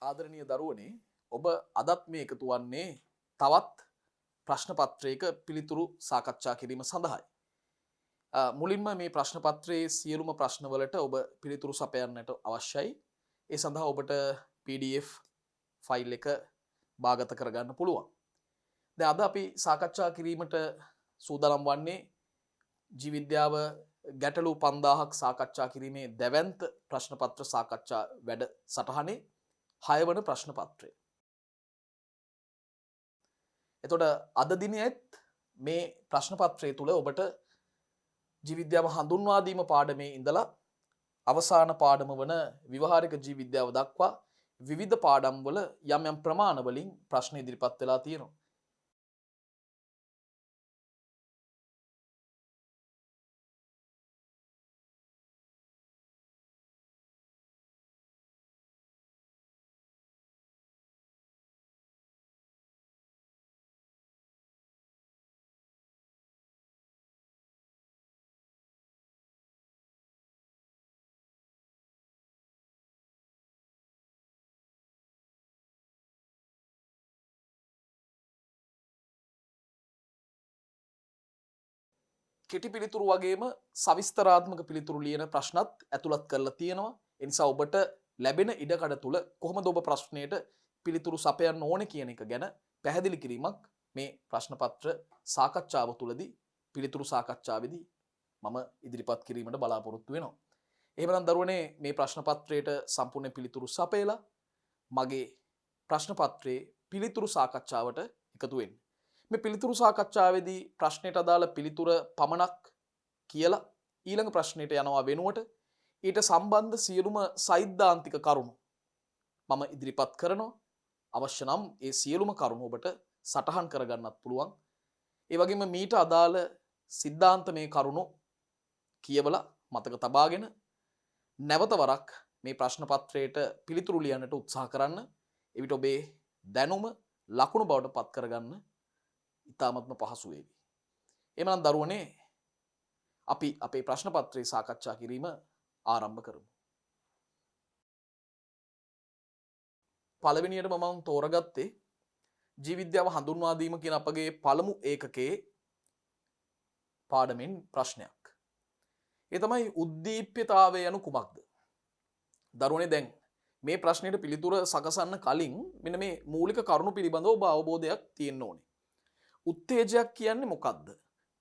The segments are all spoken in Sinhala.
ආදරණීය දරුවනේ ඔබ අදත් මේ එකතු වන්නේ තවත් ප්‍රශ්න පත්‍රයක පිළිතුරු සාකච්ඡා කිරීම සඳහායි. මුලින්ම මේ ප්‍රශ්න පත්‍රයේ සියලුම ප්‍රශ්නවලට ඔබ පිළිතුරු සපයන්නට අවශ්‍යයි. ඒ සඳහා ඔබට PDF ෆයිල් එක භාගත කරගන්න පුළුවන්. දැන් අද අපි සාකච්ඡා කිරීමට සූදානම් වන්නේ ජීවිද්‍යාව ගැටලු 5000ක් සාකච්ඡා කිරීමේ දැවැන්ත ප්‍රශ්න පත්‍ර සාකච්ඡා වැඩ සටහනේ 6 වන ප්‍රශ්න පත්‍රය. එතකොට අද දිනෙත් මේ ප්‍රශ්න පත්‍රය තුල ඔබට ජීවිද්‍යාව හඳුන්වා දීම පාඩමේ ඉඳලා අවසාන පාඩම වන ව්‍යවහාරික ජීවිද්‍යාව දක්වා විවිධ පාඩම් වල යම් යම් ප්‍රමාණ වලින් ප්‍රශ්න ඉදිරිපත් වෙලා තියෙනවා. කෙටි පිළිතුරු වගේම සවිස්තරාත්මක පිළිතුරු ලියන ප්‍රශ්නත් ඇතුළත් කරලා තියෙනවා. ඒ නිසා ඔබට ලැබෙන ඉඩකඩ තුල කොහොමද ඔබ ප්‍රශ්නයට පිළිතුරු සපයන්න ඕනේ කියන එක ගැන පැහැදිලි කිරීමක් මේ ප්‍රශ්න පත්‍ර සාකච්ඡාව තුලදී පිළිතුරු සාකච්ඡාවේදී මම ඉදිරිපත් කිරීමට බලාපොරොත්තු වෙනවා. එහෙමනම් දරුවනේ මේ ප්‍රශ්න පත්‍රයට සම්පූර්ණ පිළිතුරු සපයලා මගේ ප්‍රශ්න පත්‍රයේ පිළිතුරු සාකච්ඡාවට එකතු වෙන්න. මේ පිළිතුරු සාකච්ඡාවේදී ප්‍රශ්නයට අදාළ පිළිතුර පමණක් කියලා ඊළඟ ප්‍රශ්නයට යනවා වෙනුවට ඊට සම්බන්ධ සියලුම සෛද්ධාන්තික කරුණු මම ඉදිරිපත් කරනවා. අවශ්‍ය නම් ඒ සියලුම කරුණු ඔබට සටහන් කරගන්නත් පුළුවන්. ඒ වගේම මීට අදාළ සිද්ධාන්තමය කරුණු කියවලා මතක තබාගෙන නැවත වරක් මේ ප්‍රශ්න පත්‍රයට පිළිතුරු ලියන්නට උත්සාහ කරන්න. එවිට ඔබේ දැනුම ලකුණු බවට පත් කරගන්න ඉතාමත්ම පහසු වේවි. එමනම් දරුවනේ අපි අපේ ප්‍රශ්න පත්‍රය සාකච්ඡා කිරීම ආරම්භ කරමු. පළවෙනියටම මම තෝරගත්තේ ජීවිද්‍යාව හඳුන්වා දීම කියන අපගේ පළමු ඒකකයේ පාඩමෙන් ප්‍රශ්නයක්. ඒ තමයි උද්දීප්‍යතාවය යනු කුමක්ද? දරුවනේ දැන් මේ ප්‍රශ්නෙට පිළිතුර සකසන්න කලින් මෙන්න මේ මූලික කරුණු පිළිබඳව ඔබ අවබෝධයක් තියෙන්න ඕනේ. උත්තේජයක් කියන්නේ මොකක්ද?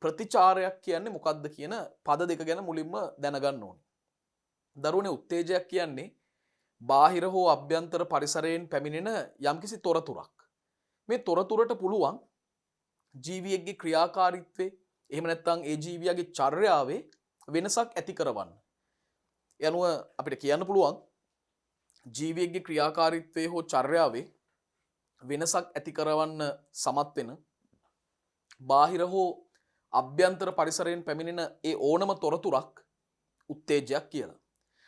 ප්‍රතිචාරයක් කියන්නේ මොකක්ද කියන පද දෙක ගැන මුලින්ම දැනගන්න ඕනේ. දරුවනේ උත්තේජයක් කියන්නේ බාහිර හෝ අභ්‍යන්තර පරිසරයෙන් පැමිණෙන යම්කිසි තොරතුරක්. මේ තොරතුරට පුළුවන් ජීවියෙක්ගේ ක්‍රියාකාරීත්වයේ එහෙම නැත්නම් ඒ ජීවියාගේ චර්යාවේ වෙනසක් ඇති කරවන්න. යනුව අපිට කියන්න පුළුවන් ජීවියෙක්ගේ ක්‍රියාකාරීත්වයේ හෝ චර්යාවේ වෙනසක් ඇති කරවන්න සමත් වෙන බාහිර හෝ අභ්‍යන්තර පරිසරයෙන් පැමිණෙන ඒ ඕනම තොරතුරක් උත්තේජයක් කියලා.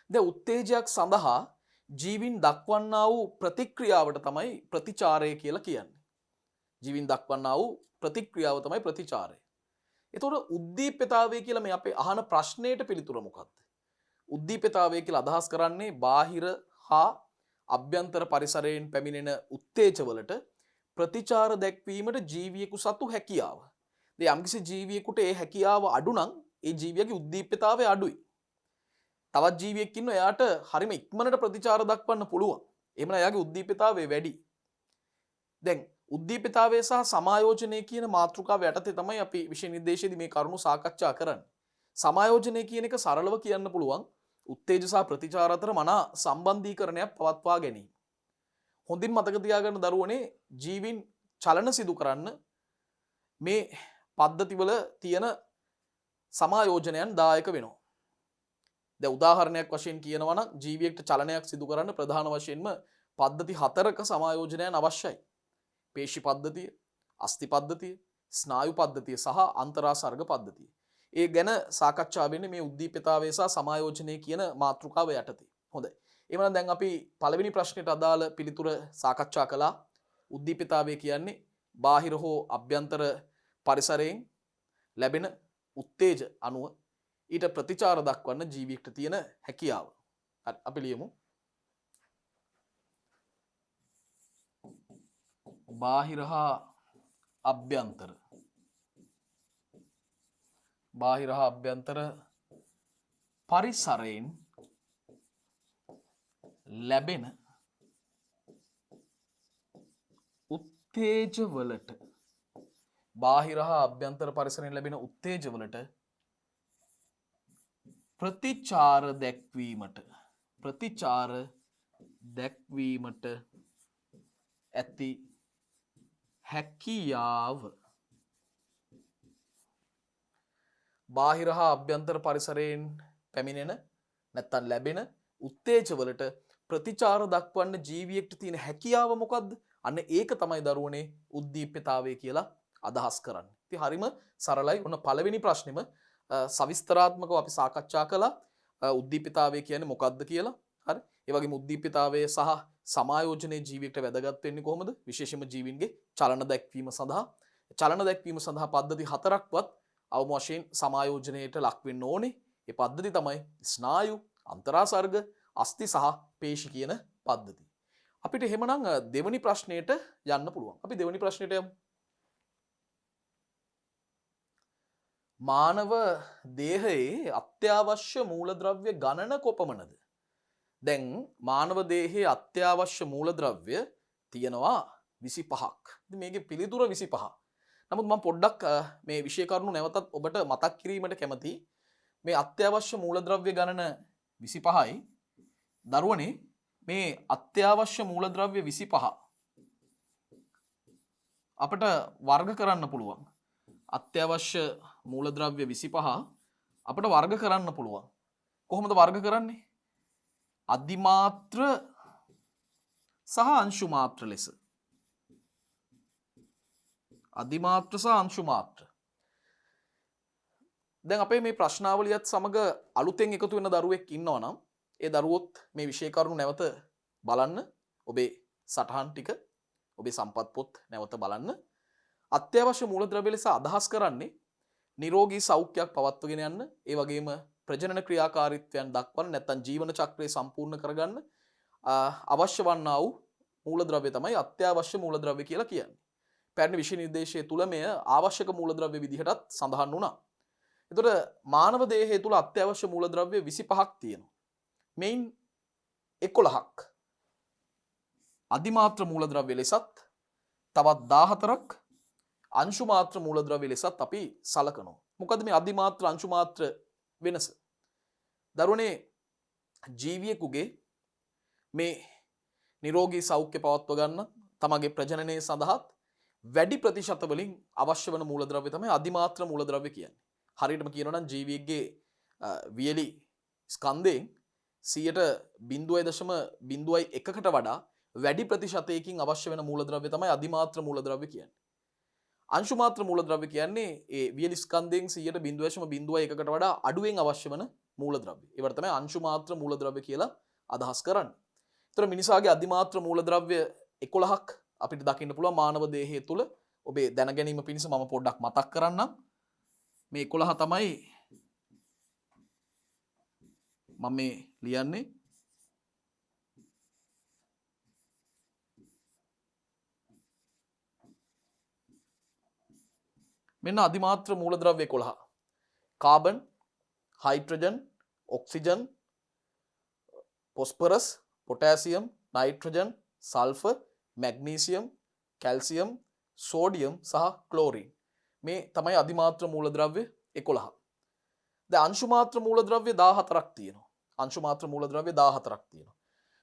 දැන් උත්තේජයක් සඳහා ජීවින් දක්වන්නා වූ ප්‍රතික්‍රියාවට තමයි ප්‍රතිචාරය කියලා කියන්නේ. ජීවින් දක්වන්නා වූ ප්‍රතික්‍රියාව තමයි ප්‍රතිචාරය. එතකොට උද්දීප්‍යතාවය කියලා මේ අපේ අහන ප්‍රශ්නයට පිළිතුර මොකක්ද? උද්දීප්‍යතාවය කියලා අදහස් කරන්නේ බාහිර හා අභ්‍යන්තර පරිසරයෙන් පැමිණෙන උත්තේජවලට ප්‍රතිචාර දැක්වීමට ජීවියෙකු සතු හැකියාව. දැන් යම්කිසි ජීවියෙකුට ඒ හැකියාව අඩු නම් ඒ ජීවියාගේ උද්දීප්‍යතාවය අඩුයි. තවත් ජීවියෙක් ඉන්නවා එයාට හරිම ඉක්මනට ප්‍රතිචාර දක්වන්න පුළුවන්. එහෙමනම් එයාගේ උද්දීප්‍යතාවය වැඩි. දැන් උද්දීප්‍යතාවය සහ සමායෝජනය කියන මාතෘකාව යටතේ තමයි අපි විෂය නිර්දේශයේදී මේ කරුණු සාකච්ඡා කරන්නේ. සමායෝජනය කියන එක සරලව කියන්න පුළුවන් උත්තේජ සහ ප්‍රතිචාර අතර මනා සම්බන්ධීකරණයක් පවත්වා ගැනීම. හොඳින් මතක තියාගන්න දරුවනේ ජීවින් චලන සිදු කරන්න මේ පද්ධතිවල තියෙන සමායෝජනයන් දායක වෙනවා. දැන් උදාහරණයක් වශයෙන් කියනවා නම් ජීවියෙක්ට චලනයක් සිදු කරන්න ප්‍රධාන වශයෙන්ම පද්ධති 4ක සමායෝජනයන් අවශ්‍යයි. පේශි පද්ධතිය, අස්ථි පද්ධතිය, ස්නායු පද්ධතිය සහ අන්තරාසර්ග පද්ධතිය. ඒ ගැන සාකච්ඡා වෙන්නේ මේ උද්දීප්‍යතාවය සහ සමායෝජනය කියන මාතෘකාව යටතේ. හොඳයි. එවනම් දැන් අපි පළවෙනි ප්‍රශ්නෙට අදාළ පිළිතුර සාකච්ඡා කළා. උද්දීප්‍යතාවය කියන්නේ බාහිර හෝ අභ්‍යන්තර පරිසරයෙන් ලැබෙන උත්තේජ අනුව ඊට ප්‍රතිචාර දක්වන්න ජීවියෙකුට තියෙන හැකියාව. හරි අපි ලියමු. බාහිර හා අභ්‍යන්තර බාහිර හා අභ්‍යන්තර පරිසරයෙන් ලැබෙන උත්තේජවලට බාහිර හා අභ්‍යන්තර පරිසරයෙන් ලැබෙන උත්තේජවලට ප්‍රතිචාර දැක්වීමට ඇති හැකියාව බාහිර හා අභ්‍යන්තර පරිසරයෙන් පැමිණෙන නැත්තම් ලැබෙන උත්තේජවලට ප්‍රතිචාර දක්වන්න ජීවියෙක්ට තියෙන හැකියාව මොකද්ද? අන්න ඒක තමයි දරුවනේ උද්දීප්‍යතාවය කියලා අදහස් කරන්නේ. ඉතින් හරිම සරලයි. ඔන්න පළවෙනි ප්‍රශ්නෙම සවිස්තරාත්මකව අපි සාකච්ඡා කළා උද්දීප්‍යතාවය කියන්නේ මොකක්ද කියලා. හරි. ඒ වගේම උද්දීප්‍යතාවය සහ සමායෝජනයේ ජීවියෙක්ට වැදගත් වෙන්නේ කොහොමද? විශේෂයෙන්ම ජීවින්ගේ චලන දැක්වීම සඳහා. චලන දැක්වීම සඳහා පද්ධති 4ක්වත් අවම වශයෙන් සමායෝජනයට ලක් වෙන්න ඕනේ. ඒ පද්ධති තමයි ස්නායු, අන්තරාසර්ග, අස්ථි සහ පේශි කියන පද්ධති. අපිට එහෙමනම් දෙවෙනි ප්‍රශ්නයට යන්න පුළුවන්. අපි දෙවෙනි ප්‍රශ්නයට යමු. මානව දේහයේ අත්‍යවශ්‍ය මූලද්‍රව්‍ය ගණන කොපමණද? දැන් මානව දේහයේ අත්‍යවශ්‍ය මූලද්‍රව්‍ය තියෙනවා 25ක්. ඉතින් මේකේ පිළිතුර 25. නමුත් මම පොඩ්ඩක් මේ විෂය කරුණු නැවතත් ඔබට මතක් කිරීමට කැමතියි. මේ අත්‍යවශ්‍ය මූලද්‍රව්‍ය ගණන 25යි. දරුවනේ මේ අත්‍යවශ්‍ය මූලද්‍රව්‍ය 25 අපිට වර්ග කරන්න පුළුවන්. අත්‍යවශ්‍ය මූලද්‍රව්‍ය 25 අපිට වර්ග කරන්න පුළුවන්. කොහොමද වර්ග කරන්නේ? අධිමාත්‍ර සහ අංශු මාත්‍ර ලෙස. අධිමාත්‍ර සහ අංශු මාත්‍ර. දැන් අපේ මේ ප්‍රශ්නාවලියත් සමග අලුතෙන් එකතු වෙන දරුවෙක් ඉන්නවා නම් ඒ දරුවොත් මේ විෂය කරුණු නැවත බලන්න. ඔබේ සටහන් ටික, ඔබේ සම්පත් පොත් නැවත බලන්න. අත්‍යවශ්‍ය මූලද්‍රව්‍ය ලෙස අදහස් කරන්නේ නිරෝගී සෞඛ්‍යයක් පවත්වාගෙන යන්න, ඒ වගේම ප්‍රජනන ක්‍රියාකාරීත්වයන් දක්වන නැත්නම් ජීවන චක්‍රය සම්පූර්ණ කරගන්න අවශ්‍ය වන්නා වූ මූලද්‍රව්‍ය තමයි අත්‍යවශ්‍ය මූලද්‍රව්‍ය කියලා කියන්නේ. පැරණි විෂය නිර්දේශය තුල මෙය ආවශ්‍යක මූලද්‍රව්‍ය විදිහටත් සඳහන් වුණා. එතකොට මානව දේහය තුල අත්‍යවශ්‍ය මූලද්‍රව්‍ය 25ක් තියෙනවා. මෙයින් 11ක් අධිමාත්‍ර මූලද්‍රව්‍ය ලෙසත් තවත් 14ක් අංශු මාත්‍ර මූලද්‍රව්‍ය ලෙසත් අපි සලකනවා. මොකද මේ අධිමාත්‍ර අංශු මාත්‍ර වෙනස? දරුවනේ ජීවියෙකුගේ මේ නිරෝගී සෞඛ්‍ය පවත්ව ගන්න තමගේ ප්‍රජනනය සඳහාත් වැඩි ප්‍රතිශත වලින් අවශ්‍ය වන මූලද්‍රව්‍ය තමයි අධිමාත්‍ර මූලද්‍රව්‍ය කියන්නේ. හරියටම කියනවා නම් ජීවියෙක්ගේ වියලි ස්කන්ධයෙන් 0.01කට වඩා වැඩි ප්‍රතිශතයකින් අවශ්‍ය වෙන මූලද්‍රව්‍ය තමයි අධිමාත්‍ර මූලද්‍රව්‍ය කියන්නේ. අංශු මාත්‍ර මූලද්‍රව්‍ය කියන්නේ ඒ වියලි ස්කන්ධයෙන් 0.01කට වඩා අඩුවෙන් අවශ්‍ය වන මූලද්‍රව්‍ය. ඒවට තමයි අංශු මාත්‍ර මූලද්‍රව්‍ය කියලා අදහස් කරන්නේ. ඒතර මිනිසාගේ අධිමාත්‍ර මූලද්‍රව්‍ය 11ක් අපිට දකින්න පුළුවන් මානව දේහය තුල. ඔබේ දැන ගැනීම පිණිස මම පොඩ්ඩක් මතක් කරන්නම්. මේ 11 තමයි මම මේ ලියන්නේ. මෙන්න අධිමාත්‍ර මූලද්‍රව්‍ය 11. Carbon, hydrogen, oxygen, phosphorus, potassium, nitrogen, sulphur, magnesium, calcium, sodium සහ ක්ලෝරින්. මේ තමයි අධිමාත්‍ර මූලද්‍රව්‍ය 11. දැන් අංශු මාත්‍ර මූලද්‍රව්‍ය 14ක් තියෙනවා. අංශු මාත්‍ර මූලද්‍රව්‍ය 14ක් තියෙනවා.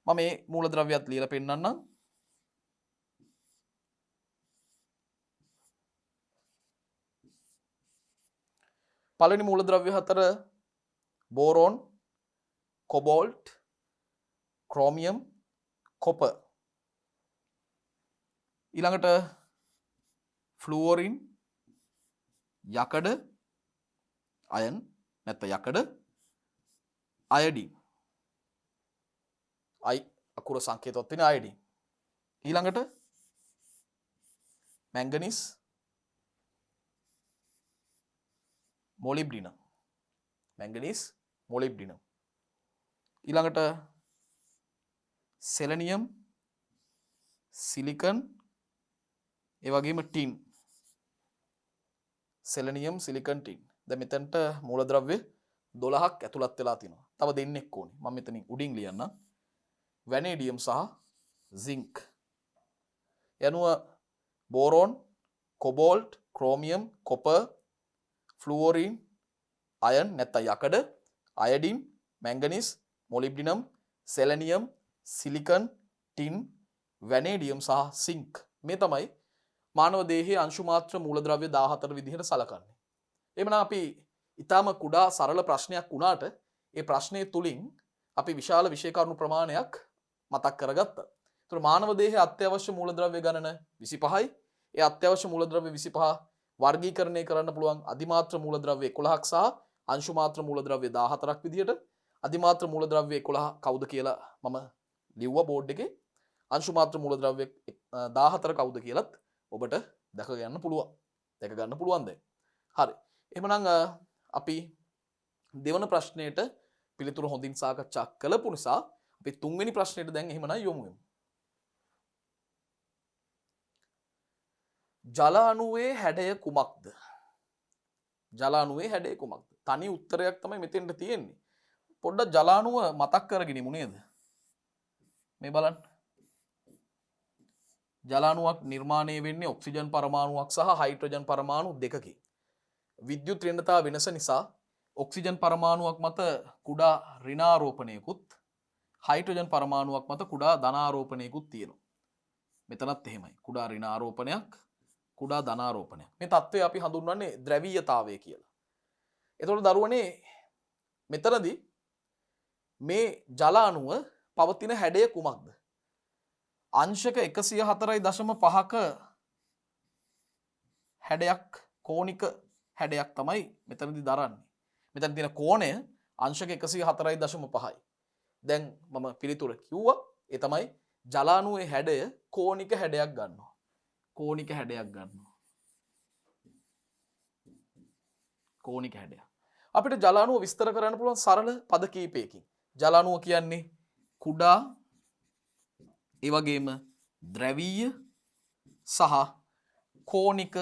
මම මේ මූලද්‍රව්‍යත් ලියලා පෙන්නන්නම්. පළවෙනි මූලද්‍රව්‍ය 4 බෝරෝන්, කොබෝල්ට්, ක්‍රෝමියම්, කොපර්. ඊළඟට ෆ්ලුවරින්, යකඩ, අයන් නැත්නම් යකඩ, අයඩින්. අකුර සංකේතවත් වෙන අයඩින්. ඊළඟට මැංගනීස්, මොලිබ්ඩිනම්. මැංගනීස්, මොලිබ්ඩිනම්. ඊළඟට සෙලනියම්, සිලිකන්, ඒ වගේම ටින් සෙලනියම් සිලිකන් ටින්. දැන් මෙතනට මූලද්‍රව්‍ය 12ක් ඇතුළත් වෙලා තිනවා. තව දෙන්නෙක් ඕනේ. මම මෙතනින් උඩින් ලියන්නම්. වැනේඩියම් සහ සින්ක්. යනුව බෝරෝන්, කොබෝල්ට්, ක්‍රෝමියම්, කොපර්, ෆ්ලුවෝරින්, අයන් නැත්නම් යකඩ, අයඩින්, මැංගනීස්, මොලිබ්ඩිනම්, සෙලනියම්, සිලිකන්, ටින්, වැනේඩියම් සහ සින්ක්. මේ තමයි මානව දේහයේ අංශු මාත්‍ර මූලද්‍රව්‍ය 14 විදිහට සලකන්නේ. එhmenan අපි ඊටාම කුඩා සරල ප්‍රශ්නයක් වුණාට ඒ ප්‍රශ්නය තුලින් අපි විශාල විෂය කරුණු ප්‍රමාණයක් මතක් කරගත්තා. ඒතර මානව දේහයේ අත්‍යවශ්‍ය මූලද්‍රව්‍ය ගණන 25යි. ඒ අත්‍යවශ්‍ය මූලද්‍රව්‍ය 25 වර්ගීකරණය කරන්න පුළුවන් අධිමාත්‍ර මූලද්‍රව්‍ය 11ක් සහ අංශු මාත්‍ර මූලද්‍රව්‍ය 14ක් විදිහට. අධිමාත්‍ර මූලද්‍රව්‍ය 11 කවුද කියලා මම ලිව්වා බෝඩ් එකේ. අංශු මාත්‍ර මූලද්‍රව්‍ය 14 කවුද කියලත් ඔබට දැක ගන්න පුළුවන්. දැක ගන්න පුළුවන් දැන්. හරි. එහෙමනම් අපි දෙවන ප්‍රශ්නයට පිළිතුරු හොඳින් සාකච්ඡා කළපු නිසා අපි තුන්වෙනි ප්‍රශ්නයට දැන් එහෙමනම් යමු. ජල අණුවේ හැඩය කුමක්ද? ජල අණුවේ හැඩය කුමක්ද? තනි උත්තරයක් තමයි මෙතෙන්ට තියෙන්නේ. පොඩ්ඩක් ජල අණුව මතක් කරගෙන ඉමු නේද? මේ බලන්න. ජල අණුවක් නිර්මාණය වෙන්නේ ඔක්සිජන් පරමාණුවක් සහ හයිඩ්‍රජන් පරමාණු දෙකකින්. විද්‍යුත් ඍණතාව වෙනස නිසා ඔක්සිජන් පරමාණුවක් මත කුඩා ඍණාරෝපණයකුත් හයිඩ්‍රජන් පරමාණුවක් මත කුඩා ධනාරෝපණයකුත් තියෙනවා. මෙතනත් එහෙමයි. කුඩා ඍණාරෝපණයක්, කුඩා ධනාරෝපණයක්. මේ தත්ත්වය අපි හඳුන්වන්නේ ද්‍රවීයතාවය කියලා. එතකොට දරුවනේ මෙතනදී මේ ජල අණුව පවතින හැඩය කුමක්ද? අංශක 104.5ක හැඩයක්, කෝණික හැඩයක් තමයි මෙතනදී දරන්නේ. මෙතන තියෙන කෝණය අංශක 104.5යි. දැන් මම පිළිතුර කිව්වා. ඒ තමයි ජල අණුවේ හැඩය කෝණික හැඩයක් ගන්නවා. කෝණික හැඩයක් ගන්නවා. කෝණික හැඩයක්. අපිට ජල අණුව විස්තර කරන්න පුළුවන් සරල පද කීපයකින්. ජල අණුව කියන්නේ කුඩා ඒ වගේම ද්‍රවීය සහ කෝණික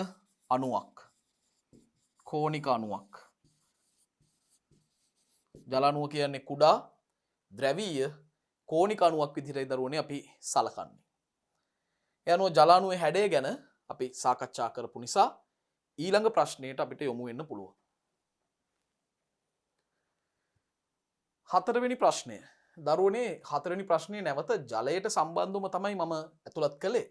අණුවක්. කෝණික අණුවක්. ජල අණුව කියන්නේ කුඩා ද්‍රවීය කෝණික අණුවක් විදිහටයි දරුවනේ අපි සලකන්නේ. ඒ අනුව ජල අණුවේ හැඩය ගැන අපි සාකච්ඡා කරපු නිසා ඊළඟ ප්‍රශ්නයට අපිට යොමු වෙන්න පුළුවන්. හතරවෙනි ප්‍රශ්නය. දරුවනේ හතරවෙනි ප්‍රශ්නේ නැවත ජලයට සම්බන්ධවම තමයි මම ඇතුළත් කළේ.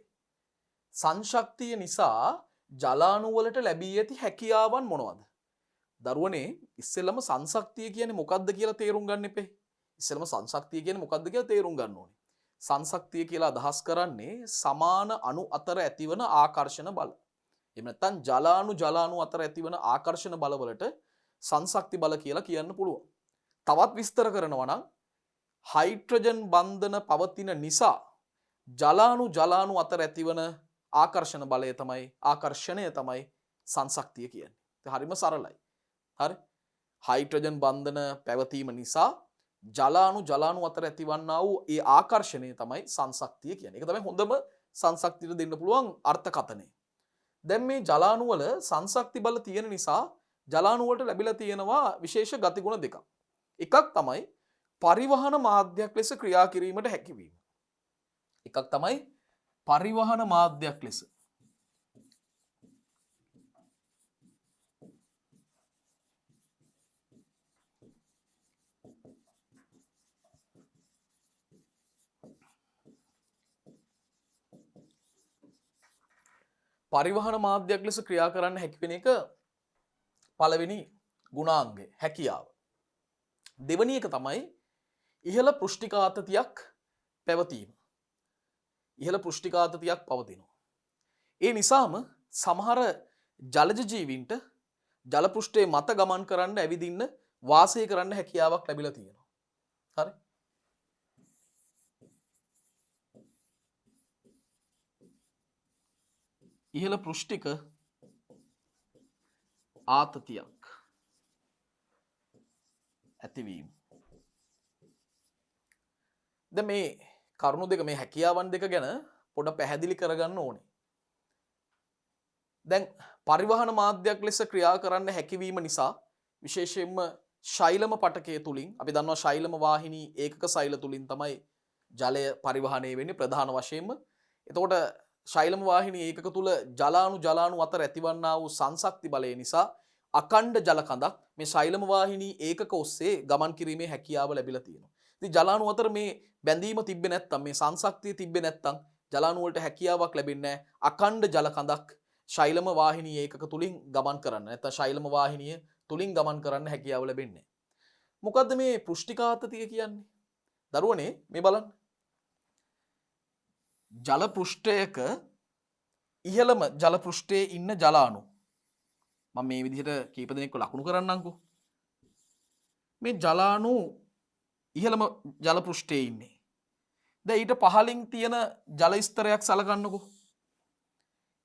සංශක්තිය නිසා ජල අණු වලට ලැබී ඇති හැකියාවන් මොනවද? දරුවනේ ඉස්සෙල්ලම සංශක්තිය කියන්නේ මොකක්ද කියලා තේරුම් ගන්න එපේ. ඉස්සෙල්ලම සංශක්තිය කියන්නේ මොකක්ද කියලා තේරුම් ගන්න ඕනේ. සංශක්තිය කියලා අදහස් කරන්නේ සමාන අණු අතර ඇතිවන ආකර්ෂණ බල. එහෙම නැත්නම් ජල අණු අතර ඇතිවන ආකර්ෂණ බලවලට සංශක්ති බල කියලා කියන්න පුළුවන්. තවත් විස්තර කරනවා නම් හයිඩ්‍රජන් බන්ධන පවතින නිසා ජල අණු අතර ඇතිවන ආකර්ෂණ බලය තමයි ආකර්ෂණය තමයි සංශක්තිය කියන්නේ. ඒක හරිම සරලයි. හරි. හයිඩ්‍රජන් බන්ධන පැවතීම නිසා ජල අණු අතර ඇතිවන්නා වූ ඒ ආකර්ෂණය තමයි සංශක්තිය කියන්නේ. ඒක තමයි හොඳම සංශක්තියට දෙන්න පුළුවන් අර්ථකථනය. දැන් මේ ජල අණු වල සංශක්ති බල තියෙන නිසා ජල අණු වලට ලැබිලා තියෙනවා විශේෂ ගතිගුණ දෙකක්. එකක් තමයි පරිවහන මාධ්‍යයක් ලෙස ක්‍රියා කිරීමට හැකිවීම. එකක් තමයි පරිවහන මාධ්‍යයක් ලෙස. පරිවහන මාධ්‍යයක් ලෙස ක්‍රියා කරන්න හැකි වෙන එක පළවෙනි ගුණාංගය, හැකියාව. දෙවෙනි එක තමයි ඉහළ පෘෂ්ඨිකාතතියක් පැවතීම. ඉහළ පෘෂ්ඨිකාතතියක් පවතිනවා. ඒ නිසාම සමහර ජලජ ජීවීන්ට ජල පෘෂ්ඨයේ මත ගමන් කරන්න, ඇවිදින්න, වාසය කරන්න හැකියාවක් ලැබිලා තියෙනවා. හරි? ඉහළ පෘෂ්ඨික ආතතියක් ඇතිවීම. මේ කරුණු දෙක, මේ හැකියාවන් දෙක ගැන පොඩ පැහැදිලි කරගන්න ඕනේ. දැන් පරිවහන මාධ්‍යයක් ලෙස ක්‍රියා කරන්න හැකිවීම නිසා විශේෂයෙන්ම ශෛලම පටකය තුළින් අපි දන්නවා ශෛලම වාහිනී ඒකක සෛල තුළින් තමයි ජලය පරිවහනය වෙන්නේ ප්‍රධාන වශයෙන්ම. එතකොට ශෛලම වාහිනී ඒකක තුළ ජලාණු අතර ඇතිවන්නා වූ සංශක්ති බලය නිසා අකණ්ඩ ජල කඳක් මේ ශෛලම වාහිනී ඒකක ඔස්සේ ගමන් කිරීමේ හැකියාව ලැබිලා තියෙනවා. ඉතින් ජලාණු අතර මේ බැඳීම තිබ්බේ නැත්තම් මේ සංශක්තිය තිබ්බේ නැත්තම් ජලාණු වලට හැකියාවක් ලැබෙන්නේ නැහැ අකණ්ඩ ජල කඳක් ශෛලම වාහිනී ඒකක තුලින් ගමන් කරන්න. නැත්නම් ශෛලම වාහිනිය තුලින් ගමන් කරන්න හැකියාව ලැබෙන්නේ. මොකද්ද මේ පෘෂ්ඨිකාතතිය කියන්නේ? දරුවනේ මේ බලන්න. ජල පෘෂ්ඨයක ඉහළම ජල පෘෂ්ඨයේ ඉන්න ජලාණු මම මේ විදිහට කීප දෙනෙක්ව ලකුණු කරන්නම්කෝ. මේ ජලාණු ඉහළම ජල පෘෂ්ඨයේ ඉන්නේ. දැන් ඊට පහළින් තියෙන ජල ස්තරයක් සලකන්නකෝ.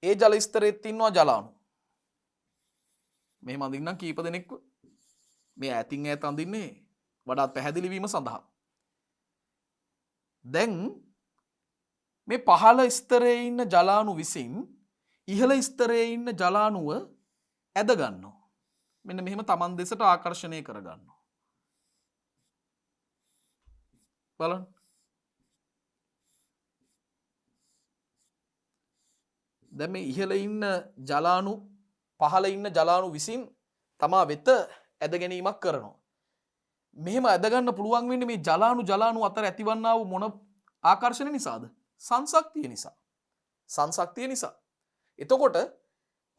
ඒ ජල ස්තරෙත් ඉන්නවා ජලාණු. මෙහෙම අඳින්නම් කීප දෙනෙක්ව. මේ ඈතින් ඈත අඳින්නේ වඩාත් පැහැදිලි වීම සඳහා. දැන් මේ පහළ ස්තරයේ ඉන්න ජලාණු විසින් ඉහළ ස්තරයේ ඉන්න ජලාණුව ඇද ගන්නවා. මෙන්න මෙහෙම Taman දෙසට ආකර්ෂණය කර ගන්නවා. බලන්න. දැන් මේ ඉහළ ඉන්න ජලාණු පහළ ඉන්න ජලාණු විසින් තමා වෙත ඇද ගැනීමක් කරනවා. මෙහෙම ඇද ගන්න පුළුවන් වෙන්නේ මේ ජලාණු අතර ඇතිවන්නා වූ මොන ආකර්ෂණ නිසාද? සංශක්තිය නිසා. සංශක්තිය නිසා. එතකොට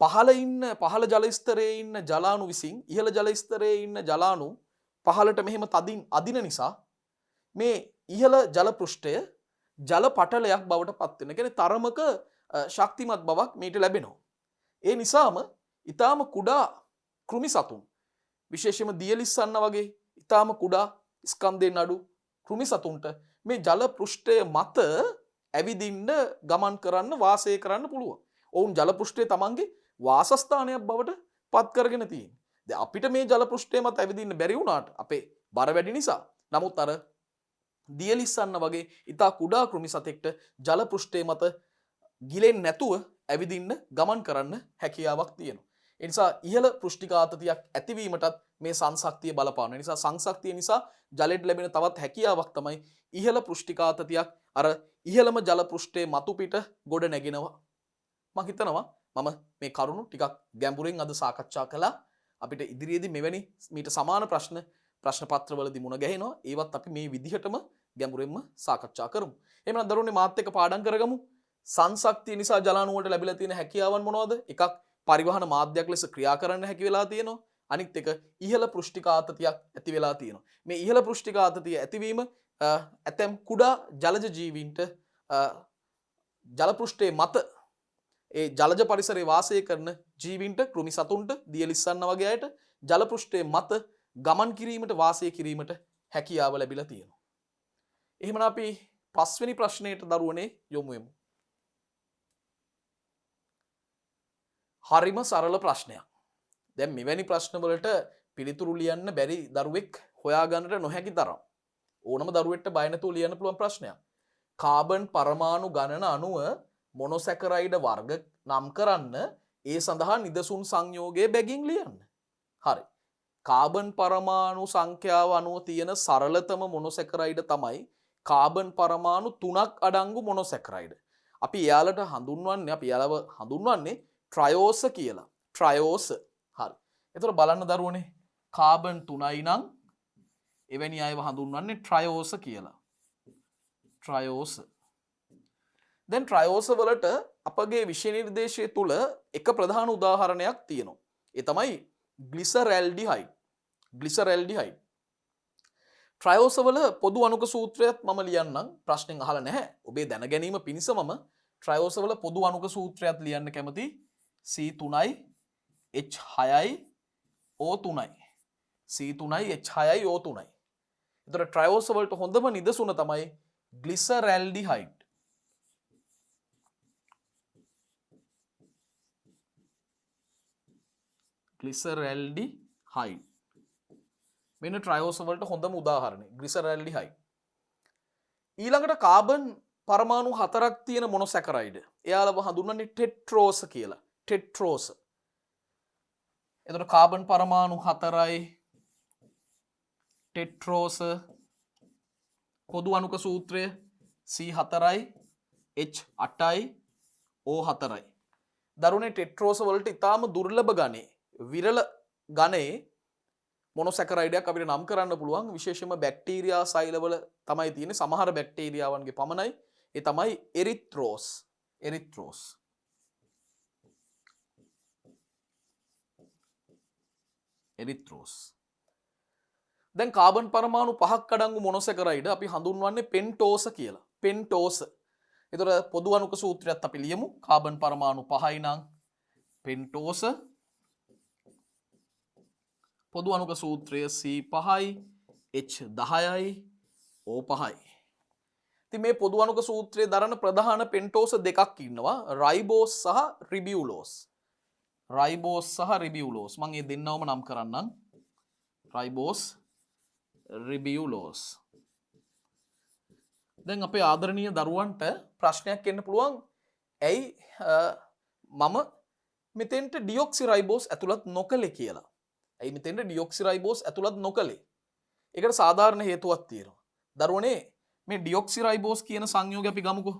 පහළ ජල ස්තරයේ ඉන්න ජලාණු විසින් ඉහළ ජල ස්තරයේ ඉන්න ජලාණු පහළට මෙහෙම තදින් අදින නිසා මේ ඉහළ ජල පෘෂ්ඨය ජල පටලයක් බවට පත් වෙන. කියන්නේ තරමක ශක්තිමත් බවක් මේට ලැබෙනවා. ඒ නිසාම ඊටාම කුඩා කෘමි සතුන් විශේෂයෙන්ම දියලිස්සන්න වගේ ඊටාම කුඩා ස්කන්ධයෙන් අඩු කෘමි සතුන්ට මේ ජල පෘෂ්ඨය මත ඇවිදින්න ගමන් කරන්න වාසය කරන්න පුළුවන්. ඔවුන් ජල පෘෂ්ඨයේ තමන්ගේ වාසස්ථානයක් බවට පත් කරගෙන තියෙනවා. දැන් අපිට මේ ජල පෘෂ්ඨය මත ඇවිදින්න බැරි වුණාට අපේ බර වැඩි නිසා. නමුත් අර දියලිස්සන්න වගේ ඊටා කුඩා කෘමි සතෙක්ට ජල පෘෂ්ඨය මත ගිලෙන්නේ නැතුව ඇවිදින්න ගමන් කරන්න හැකියාවක් තියෙනවා. ඒ නිසා ඉහළ පෘෂ්ඨිකාතතියක් ඇතිවීමටත් මේ සංශක්තිය බලපාන. ඒ නිසා සංශක්තිය නිසා ජලයට ලැබෙන තවත් හැකියාවක් තමයි ඉහළ පෘෂ්ඨිකාතතියක් අර ඉහළම ජල පෘෂ්ඨයේ මතු පිට ගොඩ නැගෙනවා. මම හිතනවා මම මේ කරුණු ටිකක් ගැඹුරින් අද සාකච්ඡා කළා. අපිට ඉදිරියේදී මෙවැනි මීට සමාන ප්‍රශ්න පත්‍රවලදී මුණ ගැහෙනවා. ඒවත් අපි මේ විදිහටම ගැඹුරින්ම සාකච්ඡා කරමු. එහෙනම් දරුවනේ මාත් එක්ක පාඩම් කරගමු. සංශක්තිය නිසා ජලාණු වලට ලැබිලා තියෙන හැකියාවන් මොනවද? එකක් පරිවහන මාධ්‍යයක් ලෙස ක්‍රියා කරන්න හැකි වෙලා තියෙනවා. අනිත් එක ඉහළ පෘෂ්ඨිකාතතියක් ඇති වෙලා තියෙනවා. මේ ඉහළ පෘෂ්ඨිකාතතිය ඇතිවීම ඇතැම් කුඩා ජලජ ජීවීන්ට ජල පෘෂ්ඨයේ මත ඒ ජලජ පරිසරයේ වාසය කරන ජීවීන්ට කෘමි සතුන්ට දියලිස්සන්න වගේ අයට ජල පෘෂ්ඨයේ මත ගමන් කිරීමට වාසය කිරීමට හැකියාව ලැබිලා තියෙනවා. එහෙමනම් අපි පස්වෙනි ප්‍රශ්නයට දරුවනේ යොමු වෙමු. හරිම සරල ප්‍රශ්නයක්. දැන් මෙවැනි ප්‍රශ්න වලට පිළිතුරු ලියන්න බැරි දරුවෙක් හොයාගන්නට නොහැකි තරම්. ඕනම දරුවෙක්ට බය නැතුව ලියන්න පුළුවන් ප්‍රශ්නයක්. කාබන් පරමාණු ගණන අණුව මොනොසැකරයිඩ් වර්ග නම් කරන්න ඒ සඳහා නිදසුන් සංයෝගයේ බැගින් ලියන්න. හරි. කාබන් පරමාණු සංඛ්‍යාව අනුව තියෙන සරලතම මොනොසැකරයිඩ් තමයි කාබන් පරමාණු 3ක් අඩංගු මොනොසැකරයිඩ්. අපි එයාලව හඳුන්වන්නේ ට්‍රයෝස කියලා. ට්‍රයෝස. හරි. එතකොට බලන්න දරුවනේ කාබන් 3යි නම් එවැනි අයව හඳුන්වන්නේ ට්‍රයෝස කියලා. ට්‍රයෝස. දැන් ට්‍රයෝස වලට අපගේ විෂය නිර්දේශය තුල එක ප්‍රධාන උදාහරණයක් තියෙනවා. ඒ තමයි ග්ලිසරැල්ඩිහයිඩ්. ග්ලිසරැල්ඩිහයිඩ්. ට්‍රයෝස වල පොදු අණුක සූත්‍රයත් මම ලියන්නම්. ප්‍රශ්නෙන් අහලා නැහැ. ඔබේ දැන ගැනීම පිණිස මම ට්‍රයෝස වල පොදු අණුක සූත්‍රයත් ලියන්න කැමතියි. C3යි H6යි O3යි. C3යි H6යි O3යි. එතකොට ට්‍රයෝස වලට හොඳම නිදසුන තමයි ග්ලිසරැල්ඩිහයිඩ්. ග්ලිසරැල්ඩිහයිඩ්. මෙන්න ට්‍රයෝස වලට හොඳම උදාහරණය ග්ලිසරැල්ඩිහයිඩ්. ඊළඟට කාබන් පරමාණු 4ක් තියෙන මොනොසැකරයිඩ්. එයාලව හඳුන්වන්නේ ටෙට්‍රෝස කියලා. ටෙට්‍රෝස. එතකොට කාබන් පරමාණු 4යි ටෙට්‍රෝස. පොදු අණුක සූත්‍රය C4යි H8යි O4යි. දරුණේ ටෙට්‍රෝස වලට ඉතාම දුර්ලභ ගණේ විරල ගණේ මොනොසැකරයිඩයක් අපිට නම් කරන්න පුළුවන්. විශේෂයෙන්ම බැක්ටීරියා සෛලවල තමයි තියෙන්නේ. සමහර බැක්ටීරියාවන්ගේ පමණයි. ඒ තමයි එරිත්‍රෝස්. එරිත්‍රෝස්. එරිත්‍රෝස්. දැන් කාබන් පරමාණු 5ක් අඩංගු මොනොසැකරයිඩ් අපි හඳුන්වන්නේ පෙන්ටෝස කියලා. පෙන්ටෝස. එතකොට පොදු අණුක සූත්‍රයත් අපි ලියමු. කාබන් පරමාණු 5යි නම් පෙන්ටෝස. පොදු අණුක සූත්‍රය C5යි H10යි O5යි. ඉතින් මේ පොදු අණුක සූත්‍රයේ දරන ප්‍රධාන පෙන්ටෝස දෙකක් ඉන්නවා. රයිබෝස් සහ රිබියුලෝස්. රයිබෝස් සහ රිබියුලෝස්. මම මේ දෙන්නවම නම් කරන්නම්. රයිබෝස් රිබියුලෝස්. දැන් අපේ ආදරණීය දරුවන්ට ප්‍රශ්නයක් එන්න පුළුවන්. ඇයි මම මෙතෙන්ට ඩියොක්සි රයිබෝස් ඇතුළත් නොකළේ කියලා. ඇයි මෙතෙන්ට ඩියොක්සි රයිබෝස් ඇතුළත් නොකළේ? ඒකට සාධාරණ හේතුවක් තියෙනවා. දරුවනේ මේ ඩියොක්සි රයිබෝස් කියන සංයෝගය අපි ගමුකෝ.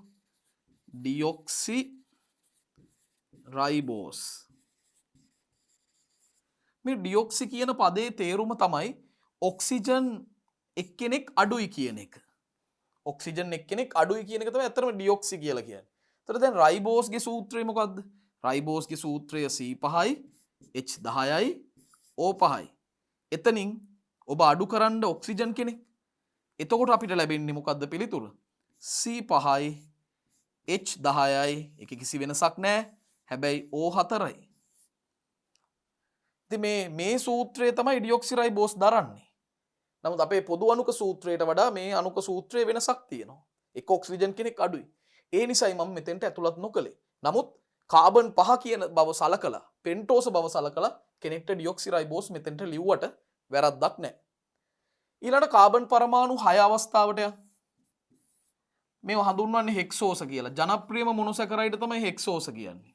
ඩියොක්සි රයිබෝස්. මේ ඩියොක්සි කියන පදේ තේරුම තමයි ඔක්සිජන් එක්කෙනෙක් අඩුයි කියන එක. ඔක්සිජන් එක්කෙනෙක් අඩුයි කියන එක තමයි ඇත්තටම ඩියොක්සි කියලා කියන්නේ. ඒතර දැන් රයිබෝස්ගේ සූත්‍රය මොකද්ද? රයිබෝස්ගේ සූත්‍රය C5යි H10යි O5යි. එතනින් ඔබ අඩු කරන්න ඔක්සිජන් කෙනෙක්. එතකොට අපිට ලැබෙන්නේ මොකද්ද පිළිතුර? C5යි H10යි. ඒක කිසි වෙනසක් නැහැ. හැබැයි O4යි. ඉතින් මේ සූත්‍රය තමයි ඩියොක්සි රයිබෝස් දරන්නේ. නමුත් අපේ පොදු අණුක සූත්‍රයට වඩා මේ අණුක සූත්‍රයේ වෙනසක් තියෙනවා. එක් ඔක්සිජන් කෙනෙක් අඩුයි. ඒ නිසායි මම මෙතෙන්ට ඇතුළත් නොකළේ. නමුත් කාබන් 5 කියන බව සලකලා, පෙන්ටෝස බව සලකලා කෙනෙක්ට ඩියොක්සි රයිබෝස් මෙතෙන්ට ලිව්වට වැරද්දක් නැහැ. ඊළඟ කාබන් පරමාණු 6 අවස්ථාවට යන්න. මේව හඳුන්වන්නේ හෙක්සෝස කියලා. ජනප්‍රියම මොනොසැකරයිඩ් තමයි හෙක්සෝස කියන්නේ.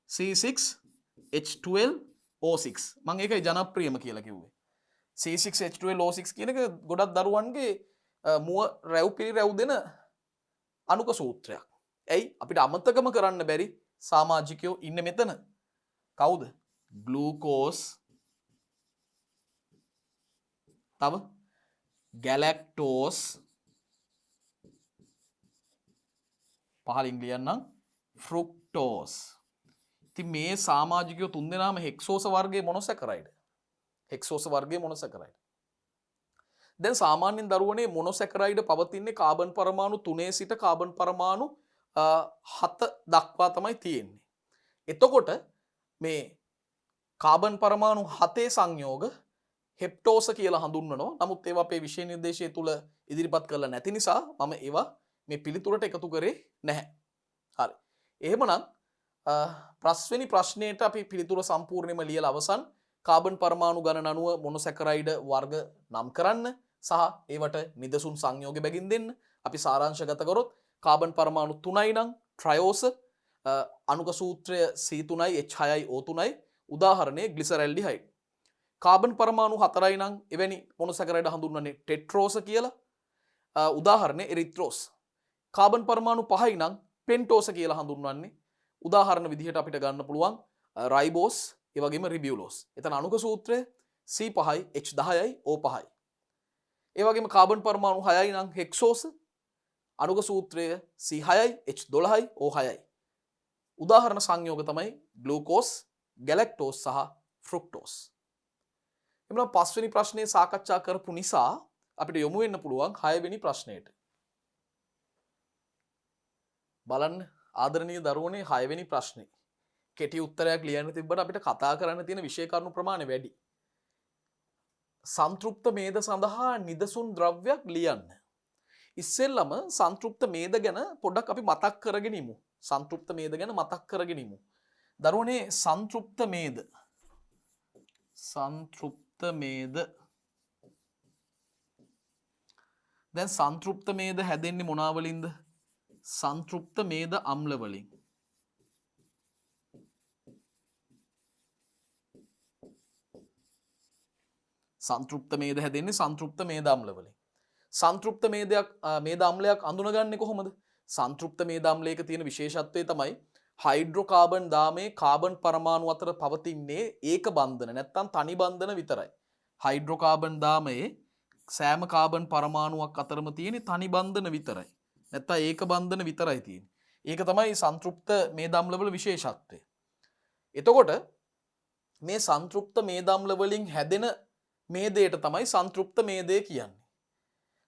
C6H12O6. මම ඒකයි ජනප්‍රියම කියලා කිව්වේ. C6H12O6 කියන එක ගොඩක් දරුවන්ගේ මුව රැව් පිළිරැව් දෙන අණුක සූත්‍රයක්. ඇයි අපිට අමතකම කරන්න බැරි සමාජිකයෝ ඉන්න මෙතන? කවුද? ග්ලූකෝස්, තව ගැලැක්ටෝස්, පහලින් ලියන්නම් ෆ්රුක්ටෝස්. ඉතින් මේ සමාජිකයෝ තුන්දෙනාම හෙක්සෝස වර්ගයේ මොනොසැකරයිඩ්. හෙක්සෝස වර්ගයේ මොනොසැකරයිඩ්. දැන් සාමාන්‍යයෙන් දරුවනේ මොනොසැකරයිඩ් පවතින්නේ කාබන් පරමාණු 3 සිට කාබන් පරමාණු 7 දක්වා තමයි තියෙන්නේ. එතකොට මේ කාබන් පරමාණු 7 සංයෝග හෙප්ටෝස කියලා හඳුන්වනවා. නමුත් ඒවා අපේ විෂය නිර්දේශය තුල ඉදිරිපත් කරලා නැති නිසා මම ඒවා මේ පිළිතුරට එකතු කරේ නැහැ. හරි. එහෙමනම් පස්වෙනි ප්‍රශ්නයට අපි පිළිතුර සම්පූර්ණයෙන්ම ලියලා අවසන්. කාබන් පරමාණු ගණන අණුව මොනොසැකරයිඩ් වර්ග නම් කරන්න සහ ඒවට නිදසුන් සංයෝග බැගින් දෙන්න. අපි සාරාංශගත කරොත් කාබන් පරමාණු 3යි නම් ට්‍රයෝස, අණුක සූත්‍රය C3යි H6යි O3යි. උදාහරණය ග්ලිසරැල්ඩිහයිඩ්. කාබන් පරමාණු 4යි නම් එවැනි මොනොසැකරයිඩ් හඳුන්වන්නේ ටෙට්‍රෝස කියලා. උදාහරණය එරිත්‍රෝස්. කාබන් පරමාණු 5යි නම් පෙන්ටෝස කියලා හඳුන්වන්නේ. උදාහරණ විදිහට අපිට ගන්න පුළුවන් රයිබෝස්, ඒ වගේම රිබියුලෝස්. එතන අණුක සූත්‍රය C5යි H10යි O5යි. ඒ වගේම කාබන් පරමාණු 6යි නම් හෙක්සෝස, අණුක සූත්‍රය C6යි H12යි O6යි. උදාහරණ සංයෝග තමයි ග්ලූකෝස්, ගැලැක්ටෝස් සහ ෆ්‍රුක්ටෝස්. එමුනම් පස්වෙනි ප්‍රශ්නේ සාකච්ඡා කරපු නිසා අපිට යොමු වෙන්න පුළුවන් 6 වෙනි ප්‍රශ්නයට. බලන්න ආදරණීය දරුවනේ 6 වෙනි ප්‍රශ්නේ. කෙටි උත්තරයක් ලියන්න තිබ්බට අපිට කතා කරන්න තියෙන විෂය කරුණු ප්‍රමාණය වැඩි. සංතෘප්ත මේද සඳහා නිදසුන් ද්‍රව්‍යයක් ලියන්න. ඉස්සෙල්ලම සංතෘප්ත මේද ගැන පොඩ්ඩක් අපි මතක් කරගෙන ඉමු. සංතෘප්ත මේද ගැන මතක් කරගෙන ඉමු. දරුවනේ සංතෘප්ත මේද. සංතෘප්ත මේද. දැන් සංතෘප්ත මේද හැදෙන්නේ මොනවා වලින්ද? සංතෘප්ත මේද අම්ල වලින්. සංතෘප්ත මේද හැදෙන්නේ සංතෘප්ත මේද අම්ල වලින්. සංතෘප්ත මේද අම්ලයක් අඳුනගන්නේ කොහොමද? සංතෘප්ත මේද අම්ලයක තියෙන විශේෂත්වය තමයි හයිඩ්‍රෝකාබන් දාමේ කාබන් පරමාණු අතර පවතින්නේ ඒක බන්ධන නැත්තම් තනි බන්ධන විතරයි. හයිඩ්‍රෝකාබන් දාමයේ සෑම කාබන් පරමාණුවක් අතරම තියෙන තනි බන්ධන විතරයි. නැත්තම් ඒක බන්ධන විතරයි තියෙන්නේ. ඒක තමයි සංතෘප්ත මේද අම්ලවල විශේෂත්වය. එතකොට මේ සංතෘප්ත මේද අම්ල වලින් හැදෙන මේදයට තමයි සංතෘප්ත මේදය කියන්නේ.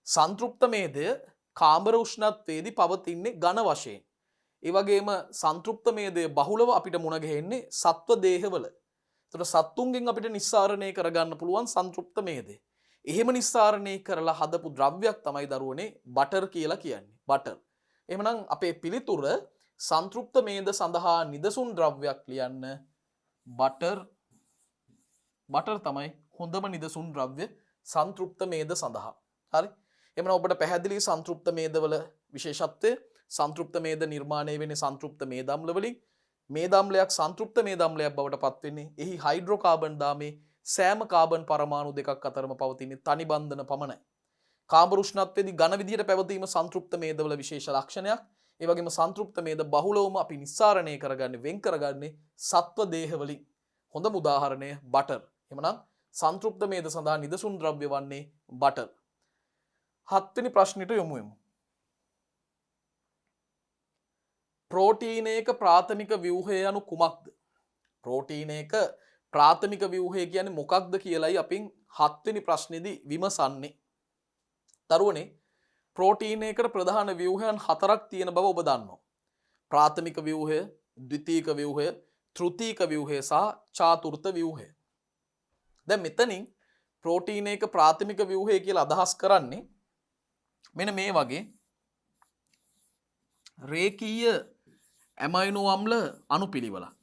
සංතෘප්ත මේදය කාමර උෂ්ණත්වයේදී පවතින්නේ ඝන වශයෙන්. ඒ වගේම සංතෘප්ත මේදය බහුලව අපිට මුණ ගැහෙන්නේ සත්ව දේහවල. ඒතර සත්තුන්ගෙන් අපිට නිස්සාරණය කරගන්න පුළුවන් සංතෘප්ත මේදය. එහෙම නිස්සාරණය කරලා හදපු ද්‍රව්‍යයක් තමයි දරුවනේ බටර් කියලා කියන්නේ. බටර්. එහෙමනම් අපේ පිළිතුර සංතෘප්ත මේද සඳහා නිදසුන් ද්‍රව්‍යයක් ලියන්න බටර්. බටර් තමයි හොඳම නිදසුන් ද්‍රව්‍ය සංතෘප්ත මේද සඳහා. හරි? එහෙනම් ඔබට පැහැදිලි සංතෘප්ත මේදවල විශේෂත්වය. සංතෘප්ත මේද නිර්මාණය වෙන්නේ සංතෘප්ත මේද අම්ල වලින්. මේද අම්ලයක් සංතෘප්ත මේද අම්ලයක් බවට පත් වෙන්නේ එහි හයිඩ්‍රෝකාබන් දාමේ සෑම කාබන් පරමාණු දෙකක් අතරම පවතින තනි බන්ධන පමණයි. කාම්බර උෂ්ණත්වයේදී ඝන විදිහට පැවතීම සංතෘප්ත මේදවල විශේෂ ලක්ෂණයක්. ඒ වගේම සංතෘප්ත මේද බහුලවම අපි නිස්සාරණය කරගන්නේ වෙන් කරගන්නේ සත්ව දේහ වලින්. හොඳම උදාහරණය බටර්. එහෙමනම් සංතෘප්ත මේද සඳහා නිදසුන් ද්‍රව්‍ය වන්නේ බටර්. 7 වෙනි ප්‍රශ්නෙට යමු. ප්‍රෝටීනයක ප්‍රාථමික ව්‍යුහය යනු කුමක්ද? ප්‍රෝටීනයක ප්‍රාථමික ව්‍යුහය කියන්නේ මොකක්ද කියලායි අපින් 7 වෙනි ප්‍රශ්නේදී විමසන්නේ. දරුවනේ ප්‍රෝටීනයකට ප්‍රධාන ව්‍යුහයන් 4ක් තියෙන බව ඔබ දන්නවා. ප්‍රාථමික ව්‍යුහය, ද්විතීක ව්‍යුහය, තෘතීක ව්‍යුහය සහ චාතුර්ථ ව්‍යුහය. දැන් මෙතනින් ප්‍රෝටීනයක ප්‍රාථමික ව්‍යුහය කියලා අදහස් කරන්නේ මෙන්න මේ වගේ රේඛීය ඇමයිනෝ අම්ල අණුපිළිවෙලක්.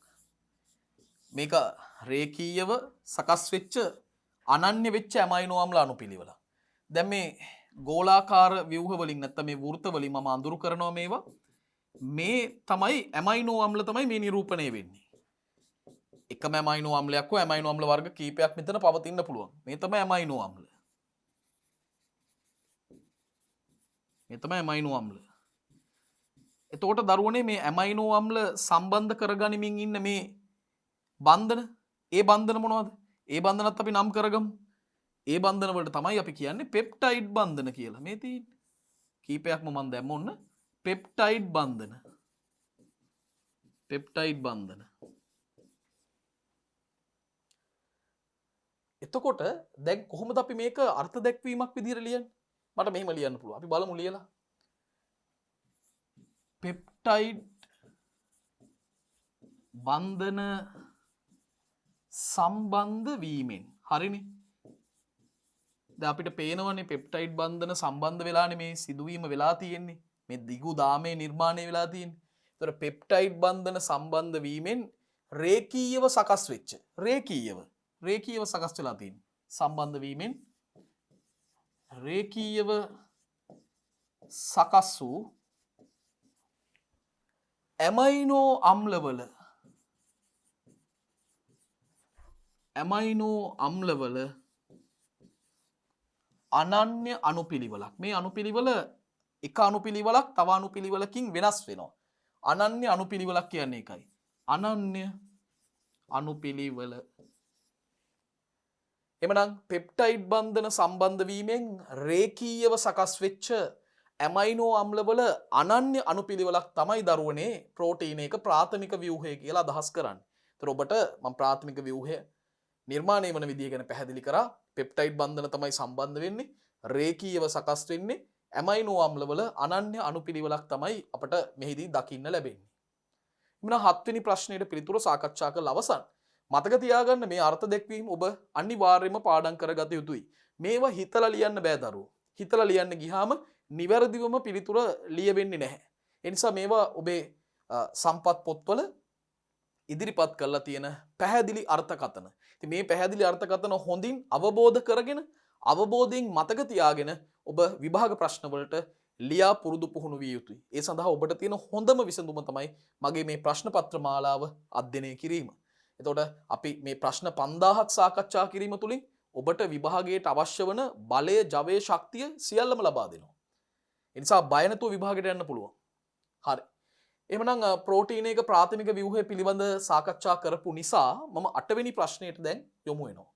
මේක රේඛීයව සකස් වෙච්ච අනන්‍ය වෙච්ච ඇමයිනෝ අම්ල අණුපිළිවෙලක්. දැන් මේ ගෝලාකාර ව්‍යුහ වලින් නැත්නම් මේ වෘත්ත වලින් මම අඳුරු කරනවා මේවා. මේ තමයි ඇමයිනෝ අම්ල තමයි මේ නිරූපණය වෙන්නේ. එකම ඇමයිනෝ අම්ලයක් හෝ ඇමයිනෝ අම්ල වර්ග කීපයක් මෙතන පවතින්න පුළුවන්. මේ තමයි ඇමයිනෝ අම්ල. මේ තමයි ඇමයිනෝ අම්ල. එතකොට දරුවනේ මේ ඇමයිනෝ අම්ල සම්බන්ධ කරගනිමින් ඉන්න මේ බන්ධන, ඒ බන්ධන මොනවද? ඒ බන්ධනත් අපි නම් කරගමු. ඒ බන්ධන වලට තමයි අපි කියන්නේ පෙප්ටයිඩ් බන්ධන කියලා. මේ තියෙන්නේ. කීපයක්ම මම දැම්ම ඔන්න පෙප්ටයිඩ් බන්ධන. පෙප්ටයිඩ් බන්ධන. එතකොට දැන් කොහොමද අපි මේක අර්ථ දැක්වීමක් විදිහට ලියන්නේ? මට මෙහෙම ලියන්න පුළුවන්. අපි බලමු ලියලා. පෙප්ටයිඩ් බන්ධන සම්බන්ධ වීමෙන්. හරිනේ. දැන් අපිට පේනවනේ පෙප්ටයිඩ් බන්ධන සම්බන්ධ වෙලානේ මේ සිදුවීම වෙලා තියෙන්නේ. මේ දිගු දාමේ නිර්මාණය වෙලා තියෙන්නේ. ඒතර පෙප්ටයිඩ් බන්ධන සම්බන්ධ වීමෙන් රේඛීයව සකස් වෙච්ච රේඛීයව සකස් වෙලා තියෙන්නේ. සම්බන්ධ වීමෙන් රේඛීයව සකස් වූ ඇමයිනෝ අම්ලවල අනන්‍ය අණුපිළිවෙලක්. මේ අණුපිළිවෙල එක අණුපිළිවෙලක් තව අණුපිළිවෙලකින් වෙනස් වෙනවා. අනන්‍ය අණුපිළිවෙලක් කියන්නේ ඒකයි. අනන්‍ය අණුපිළිවෙල. එමනම් පෙප්ටයිඩ් බන්ධන සම්බන්ධ වීමෙන් රේඛීයව සකස් වෙච්ච ඇමයිනෝ අම්ලවල අනන්‍ය අණුපිළිවෙලක් තමයි දරුවනේ ප්‍රෝටීනයක ප්‍රාථමික ව්‍යුහය කියලා අදහස් කරන්නේ. ඒතර ඔබට මම ප්‍රාථමික ව්‍යුහය නිර්මාණය වන විදිය ගැන පැහැදිලි කරා. පෙප්ටයිඩ් බන්ධන තමයි සම්බන්ධ වෙන්නේ. රේඛීයව සකස් වෙන්නේ ඇමයිනෝ අම්ලවල අනන්‍ය අණුපිළිවෙලක් තමයි අපට මෙහිදී දකින්න ලැබෙන්නේ. එමුනම් 7 වෙනි ප්‍රශ්නෙට පිළිතුර සාකච්ඡා කරලා අවසන්. මතක තියාගන්න මේ අර්ථ දැක්වීම ඔබ අනිවාර්යයෙන්ම පාඩම් කරගත යුතුයි. මේවා හිතලා ලියන්න බෑ දරුවෝ. හිතලා ලියන්න ගියාම නිවැරදිවම පිළිතුර ලියවෙන්නේ නැහැ. ඒ නිසා මේවා ඔබේ සම්පත් පොත්වල ඉදිරිපත් කරලා තියෙන පැහැදිලි අර්ථකථන. ඉතින් මේ පැහැදිලි අර්ථකථන හොඳින් අවබෝධ කරගෙන අවබෝධයෙන් මතක තියාගෙන ඔබ විභාග ප්‍රශ්න වලට ලියා පුරුදු පුහුණු විය යුතුයි. ඒ සඳහා ඔබට තියෙන හොඳම විසඳුම තමයි මගේ මේ ප්‍රශ්න පත්‍ර මාලාව අධ්‍යයනය කිරීම. එතකොට අපි මේ ප්‍රශ්න 5000ක් සාකච්ඡා කිරීම තුළින් ඔබට විභාගයට අවශ්‍ය වන බලය, ජවය, ශක්තිය සියල්ලම ලබා දෙනවා. ඒ නිසා බය නැතුව විභාගයට යන්න පුළුවන්. හරි. එහෙනම් ප්‍රෝටීන එක ප්‍රාථමික ව්‍යුහය පිළිබඳ සාකච්ඡා කරපු නිසා මම 8 වෙනි ප්‍රශ්නයට දැන් යොමු වෙනවා.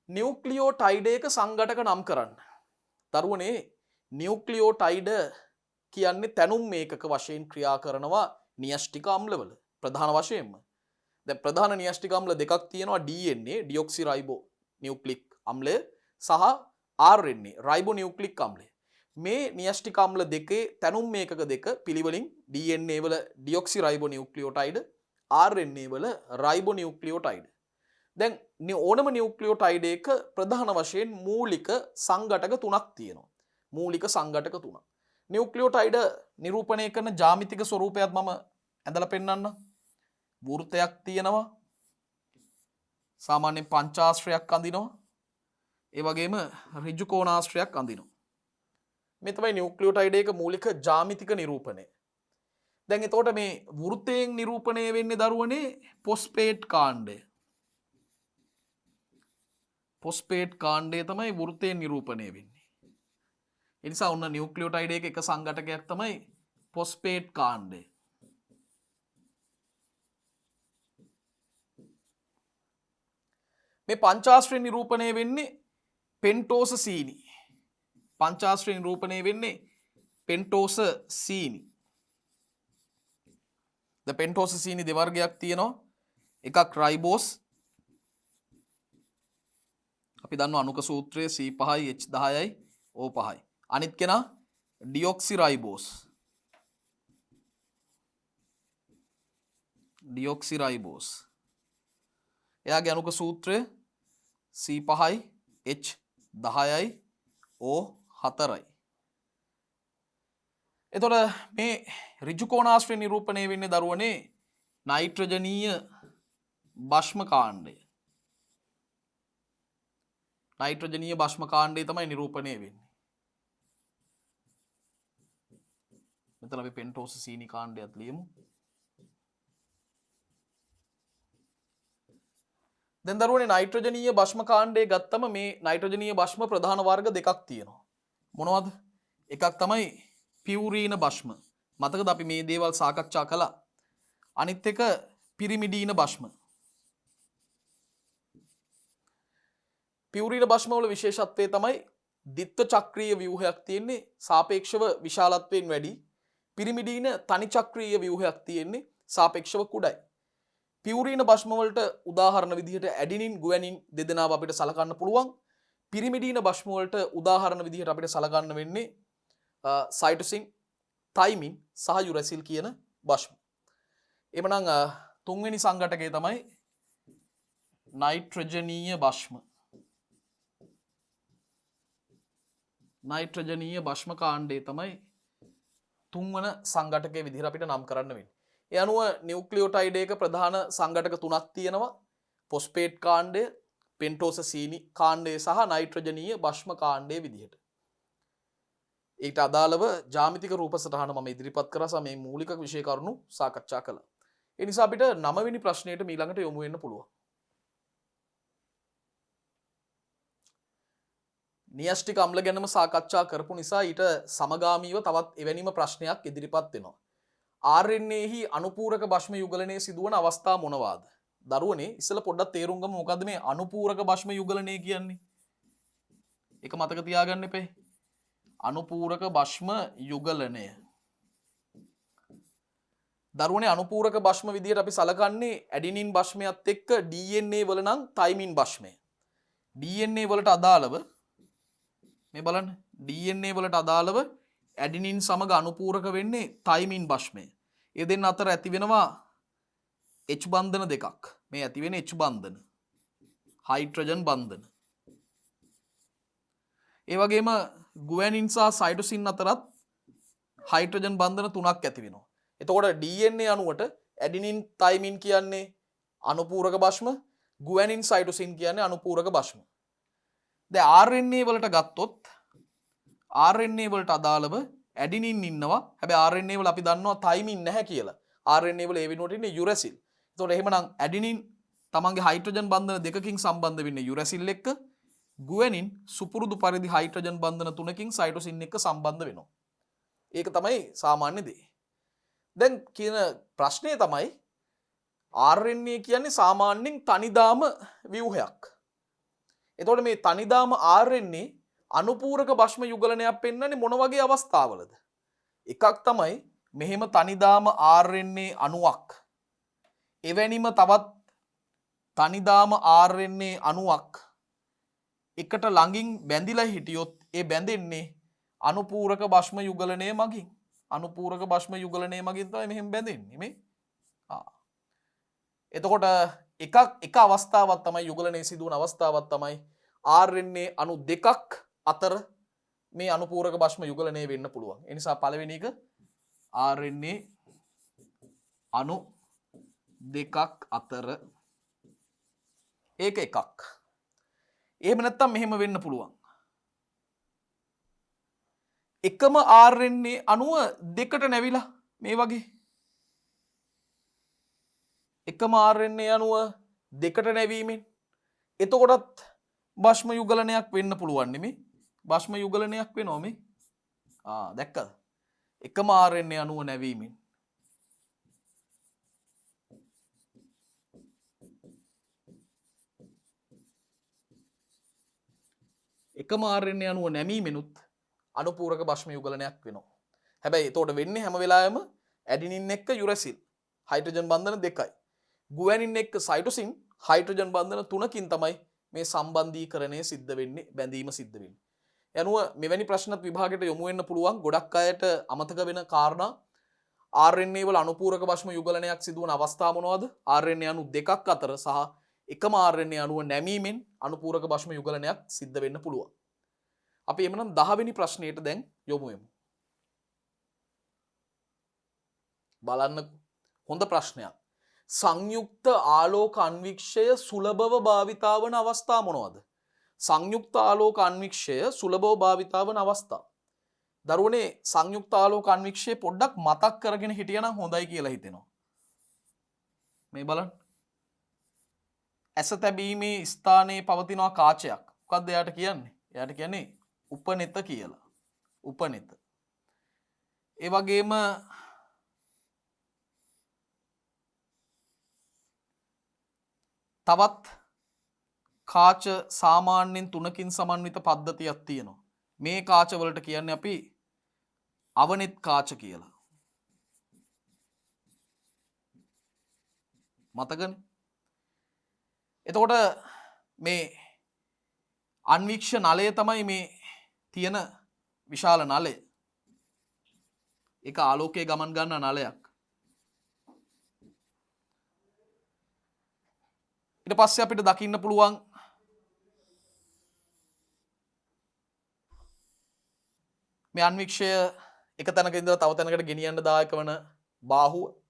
නියුක්ලියෝටයිඩ් එක සංඝටක නම් කරන්න. දරුවනේ නියුක්ලියෝටයිඩ් කියන්නේ තැනුම් මේකක වශයෙන් ක්‍රියා කරනවා න්‍යෂ්ටික අම්ලවල ප්‍රධාන වශයෙන්ම. දැන් ප්‍රධාන න්‍යෂ්ටික අම්ල දෙකක් තියෙනවා DNA ඩියොක්සිරයිබෝ නියුක්ලික් අම්ලය සහ RNA රයිබෝ නියුක්ලික් අම්ලය. මේ න්‍යෂ්ටික අම්ල දෙකේ තැනුම් මේකක දෙක පිළිවෙලින් DNA වල ඩියොක්සිරයිබෝ නියුක්ලියෝටයිඩ් RNA වල රයිබෝ නියුක්ලියෝටයිඩ්. දැන් ඕනම නියුක්ලියෝටයිඩ් එක ප්‍රධාන වශයෙන් මූලික සංඝටක තුනක් තියෙනවා. මූලික සංඝටක තුනක්. නියුක්ලියෝටයිඩ් නිරූපණය කරන ජ්‍යාමිතික ස්වරූපයත් මම ඇඳලා පෙන්නන්න. වෘත්තයක් තියෙනවා. සාමාන්‍යයෙන් පංචාශ්‍රයක් අඳිනවා. ඒ වගේම ඍජු කෝණාශ්‍රයක් අඳිනවා. මේ තමයි නියුක්ලියෝටයිඩ් එක මූලික ජ්‍යාමිතික නිරූපණය. දැන් එතකොට මේ වෘත්තයෙන් නිරූපණය වෙන්නේ දරුවනේ ෆොස්ෆේට් කාණ්ඩය. ෆොස්ෆේට් කාණ්ඩය තමයි වෘත්තයෙන් නිරූපණය වෙන්නේ. ඒ නිසා ඔන්න නියුක්ලියෝටයිඩ් එක සංඝටකයක් තමයි ෆොස්ෆේට් කාණ්ඩය. මේ පංචාශ්‍රය නිරූපණය වෙන්නේ පෙන්ටෝස සීනි. පංචාශ්‍රය නිරූපණය වෙන්නේ පෙන්ටෝස සීනි. ද පෙන්ටෝස සීනි දෙවර්ගයක් තියෙනවා. එකක් රයිබෝස්. අපි දන්නවා අණුක සූත්‍රයේ C5යි H10යි O5යි. අනිත් කෙනා ඩියොක්සිරයිබෝස්. ඩියොක්සිරයිබෝස්. එයාගේ අණුක සූත්‍රය C5යි H10යි O4යි. එතකොට මේ ඍජු කෝණාශ්‍රය නිරූපණය වෙන්නේ දරුවනේ නයිට්‍රජනීය භස්ම කාණ්ඩය. නයිට්‍රජනීය භස්ම කාණ්ඩය තමයි නිරූපණය වෙන්නේ. මෙතන අපි පෙන්ටෝස සීනි කාණ්ඩයත් ලියමු. දැන් දරුවනේ නයිට්‍රජනීය භස්ම කාණ්ඩය ගත්තම මේ නයිට්‍රජනීය භස්ම ප්‍රධාන වර්ග දෙකක් තියෙනවා. මොනවද? එකක් තමයි පියුරීන භස්ම. මතකද අපි මේ දේවල් සාකච්ඡා කළා. අනිත් එක පිරිමිඩීන භස්ම. පියුරීන භස්ම වල විශේෂත්වය තමයි ද්විත්ව චක්‍රීය ව්‍යුහයක් තියෙන්නේ සාපේක්ෂව විශාලත්වයෙන් වැඩි. පිරිමිඩීන තනි චක්‍රීය ව්‍යුහයක් තියෙන්නේ සාපේක්ෂව කුඩයි. පියුරීන භස්ම වලට උදාහරණ විදිහට ඇඩිනින් ගුවැනින් දෙදෙනාව අපිට සලකන්න පුළුවන්. පිරිමිඩීන භස්ම වලට උදාහරණ විදිහට අපිට සලකන්න වෙන්නේ සයිටොසින්, තයිමින් සහ යුරැසිල් කියන භස්ම. එමනම් තුන්වෙනි සංඝටකය තමයි නයිට්‍රජනීය භස්ම. නයිට්‍රජනීය භස්ම කාණ්ඩය තමයි තුන්වන සංඝටකයේ විදිහට අපිට නම් කරන්න වෙන්නේ. ඒ අනුව නියුක්ලියෝටයිඩ් එක ප්‍රධාන සංඝටක තුනක් තියෙනවා. ෆොස්ෆේට් කාණ්ඩය, පෙන්ටෝස සීනි කාණ්ඩය සහ නයිට්‍රජනීය භස්ම කාණ්ඩය විදිහට. ඒකට අදාළව ජ්‍යාමිතික රූප සටහන මම ඉදිරිපත් කරා මේ මූලික විෂය කරුණු සාකච්ඡා කළා. ඒ නිසා අපිට 9 වෙනි ප්‍රශ්නයට ඊළඟට යොමු වෙන්න පුළුවන්. න්‍යෂ්ටික අම්ල ගැනම සාකච්ඡා කරපු නිසා ඊට සමගාමීව තවත් එවැනිම ප්‍රශ්නයක් ඉදිරිපත් වෙනවා. RNA-හි අනුපූරක භස්ම යුගලනයේ සිදුවන අවස්ථා මොනවාද? දරුවනේ ඉස්සෙල්ලා පොඩ්ඩක් තේරුම් ගමු මොකද්ද මේ අනුපූරක භස්ම යුගලනය කියන්නේ? ඒක මතක තියාගන්න එපේ. අනුපූරක භස්ම යුගලනය. දරුවනේ අනුපූරක භස්ම විදියට අපි සලකන්නේ ඇඩිනින් භස්මයත් එක්ක DNA වල නම් තයිමින් භස්මය. DNA වලට අදාළව මේ බලන්න DNA වලට අදාළව ඇඩිනින් සමග අනුපූරක වෙන්නේ තයිමින් භස්මය. ඒ දෙන්න අතර ඇති වෙනවා H බන්ධන දෙකක්. මේ ඇති වෙන H බන්ධන. හයිඩ්‍රජන් බන්ධන. ඒ වගේම ගුවැනින් සහ සයිටොසින් අතරත් හයිඩ්‍රජන් බන්ධන තුනක් ඇති වෙනවා. එතකොට DNA අණුවට ඇඩිනින් තයිමින් කියන්නේ අනුපූරක භස්ම, ගුවැනින් සයිටොසින් කියන්නේ අනුපූරක භස්ම. දැන් RNA වලට ගත්තොත් RNA වලට අදාළව ඇඩිනින් ඉන්නවා. හැබැයි RNA වල අපි දන්නවා තයිමින් නැහැ කියලා. RNA වල ඒ වෙනුවට ඉන්නේ යුරැසිල්. එතකොට එහෙමනම් ඇඩිනින් තමන්ගේ හයිඩ්‍රජන් බන්ධන දෙකකින් සම්බන්ධ වෙන්නේ යුරැසිල් එක්ක. ගුවැනින් සුපුරුදු පරිදි හයිඩ්‍රජන් බන්ධන තුනකින් සයිටෝසින් එක්ක සම්බන්ධ වෙනවා. ඒක තමයි සාමාන්‍ය දේ. දැන් කියන ප්‍රශ්නය තමයි RNA කියන්නේ සාමාන්‍යයෙන් තනිදාම ව්‍යුහයක්. එතකොට මේ තනිදාම RNA අනුපූරක භෂ්ම යුගලනයක් පෙන්වන්නේ මොන වගේ අවස්ථාවලද? එකක් තමයි මෙහෙම තනිදාම RNA අණුවක් එවැනිම තවත් තනිදාම RNA අණුවක් එකට ළඟින් බැඳිලා හිටියොත් ඒ බැඳෙන්නේ අනුපූරක භෂ්ම යුගලනය මගින්. අනුපූරක භෂ්ම යුගලනය මගින් තමයි මෙහෙම බැඳෙන්නේ මේ. එතකොට එක අවස්ථාවක් තමයි යුගලනයේ සිදුවන අවස්ථාවක් තමයි RNA අණු දෙකක් අතර මේ අනුපූරක භෂ්ම යුගලනය වෙන්න පුළුවන්. ඒ නිසා පළවෙනි එක RNA අණු දෙකක් අතර ඒක එකක්. එහෙම නැත්නම් මෙහෙම වෙන්න පුළුවන්. එකම RNA අණුව දෙකට නැවිලා මේ වගේ එකම RNA අණුව දෙකට නැවීමෙන් එතකොටත් භෂ්ම යුගලනයක් වෙන්න පුළුවන් නෙමේ. භෂ්ම යුගලනයක් වෙනවා මේ. දැක්කද? එකම RNA අණුව නැවීමෙන් එකම RNA අණුව නැමීමෙනුත් අනුපූරක භෂ්ම යුගලනයක් වෙනවා. හැබැයි එතකොට වෙන්නේ හැම වෙලාවෙම ඇඩිනින් එක්ක යුරැසිල් හයිඩ්‍රජන් බන්ධන දෙකයි. ගුවැනින් එක්ක සයිටෝසින් හයිඩ්‍රජන් බන්ධන තුනකින් තමයි මේ සම්බන්ධීකරණය සිද්ධ වෙන්නේ, බැඳීම සිද්ධ වෙන්නේ. යනුව මෙවැනි ප්‍රශ්නත් විභාගයට යොමු වෙන්න පුළුවන්. ගොඩක් අයට අමතක වෙන කාරණා RNA වල අනුපූරක භෂ්ම යුගලනයක් සිදුවන අවස්ථා මොනවද? RNA අණු දෙකක් අතර සහ එකම RNA අණුව නැමීමෙන් අනුපූරක භෂ්ම යුගලනයක් සිද්ධ වෙන්න පුළුවන්. අපි එමනම් 10 වෙනි ප්‍රශ්නයට දැන් යොමු වෙමු. බලන්න හොඳ ප්‍රශ්නයක්. සංයුක්ත ආලෝක අන්වික්ෂය සුලභව භාවිතා වන අවස්ථා මොනවද? සංයුක්ත ආලෝක අන්වික්ෂය සුලභව භාවිතා වන අවස්ථා. දරුවනේ සංයුක්ත ආලෝක අන්වික්ෂය පොඩ්ඩක් මතක් කරගෙන හිටියනම් හොඳයි කියලා හිතෙනවා. මේ බලන්න. ඇස තැබීමේ ස්ථානයේ පවතිනවා කාචයක්. මොකක්ද එයාට කියන්නේ? එයාට කියන්නේ උපනෙත කියලා. උපනෙත. ඒ වගේම තවත් කාච සාමාන්‍යයෙන් තුනකින් සමන්විත පද්ධතියක් තියෙනවා. මේ කාච වලට කියන්නේ අපි අවනෙත් කාච කියලා. මතකනේ? එතකොට මේ අන්වික්ෂ නලය තමයි මේ තියෙන විශාල නලය. ඒක ආලෝකයේ ගමන් ගන්න නලයක්. ඊට පස්සේ අපිට දකින්න පුළුවන් මේ අන්වික්ෂය එක තැනක ඉඳලා තව තැනකට ගෙනියන්න දායක වන බාහුව.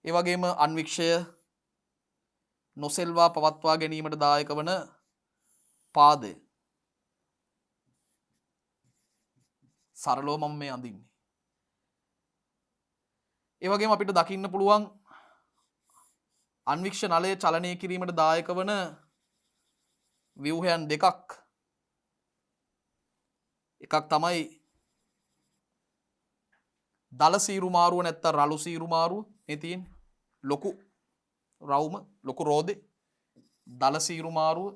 ඒ වගේම අන්වික්ෂය නොසෙල්වා පවත්වා ගැනීමට දායක වන පාදය. සරලව මම මේ අඳින්නේ. ඒ වගේම අපිට දකින්න පුළුවන් අන්වික්ෂ නලය චලනය කිරීමට දායක වන ව්‍යුහයන් දෙකක්. එකක් තමයි දල සීරු මාරුව නැත්නම් රළු සීරු මාරුව. මේ තියෙන්නේ ලොකු රවුම, ලොකු රෝදේ දල සීරු මාරුව,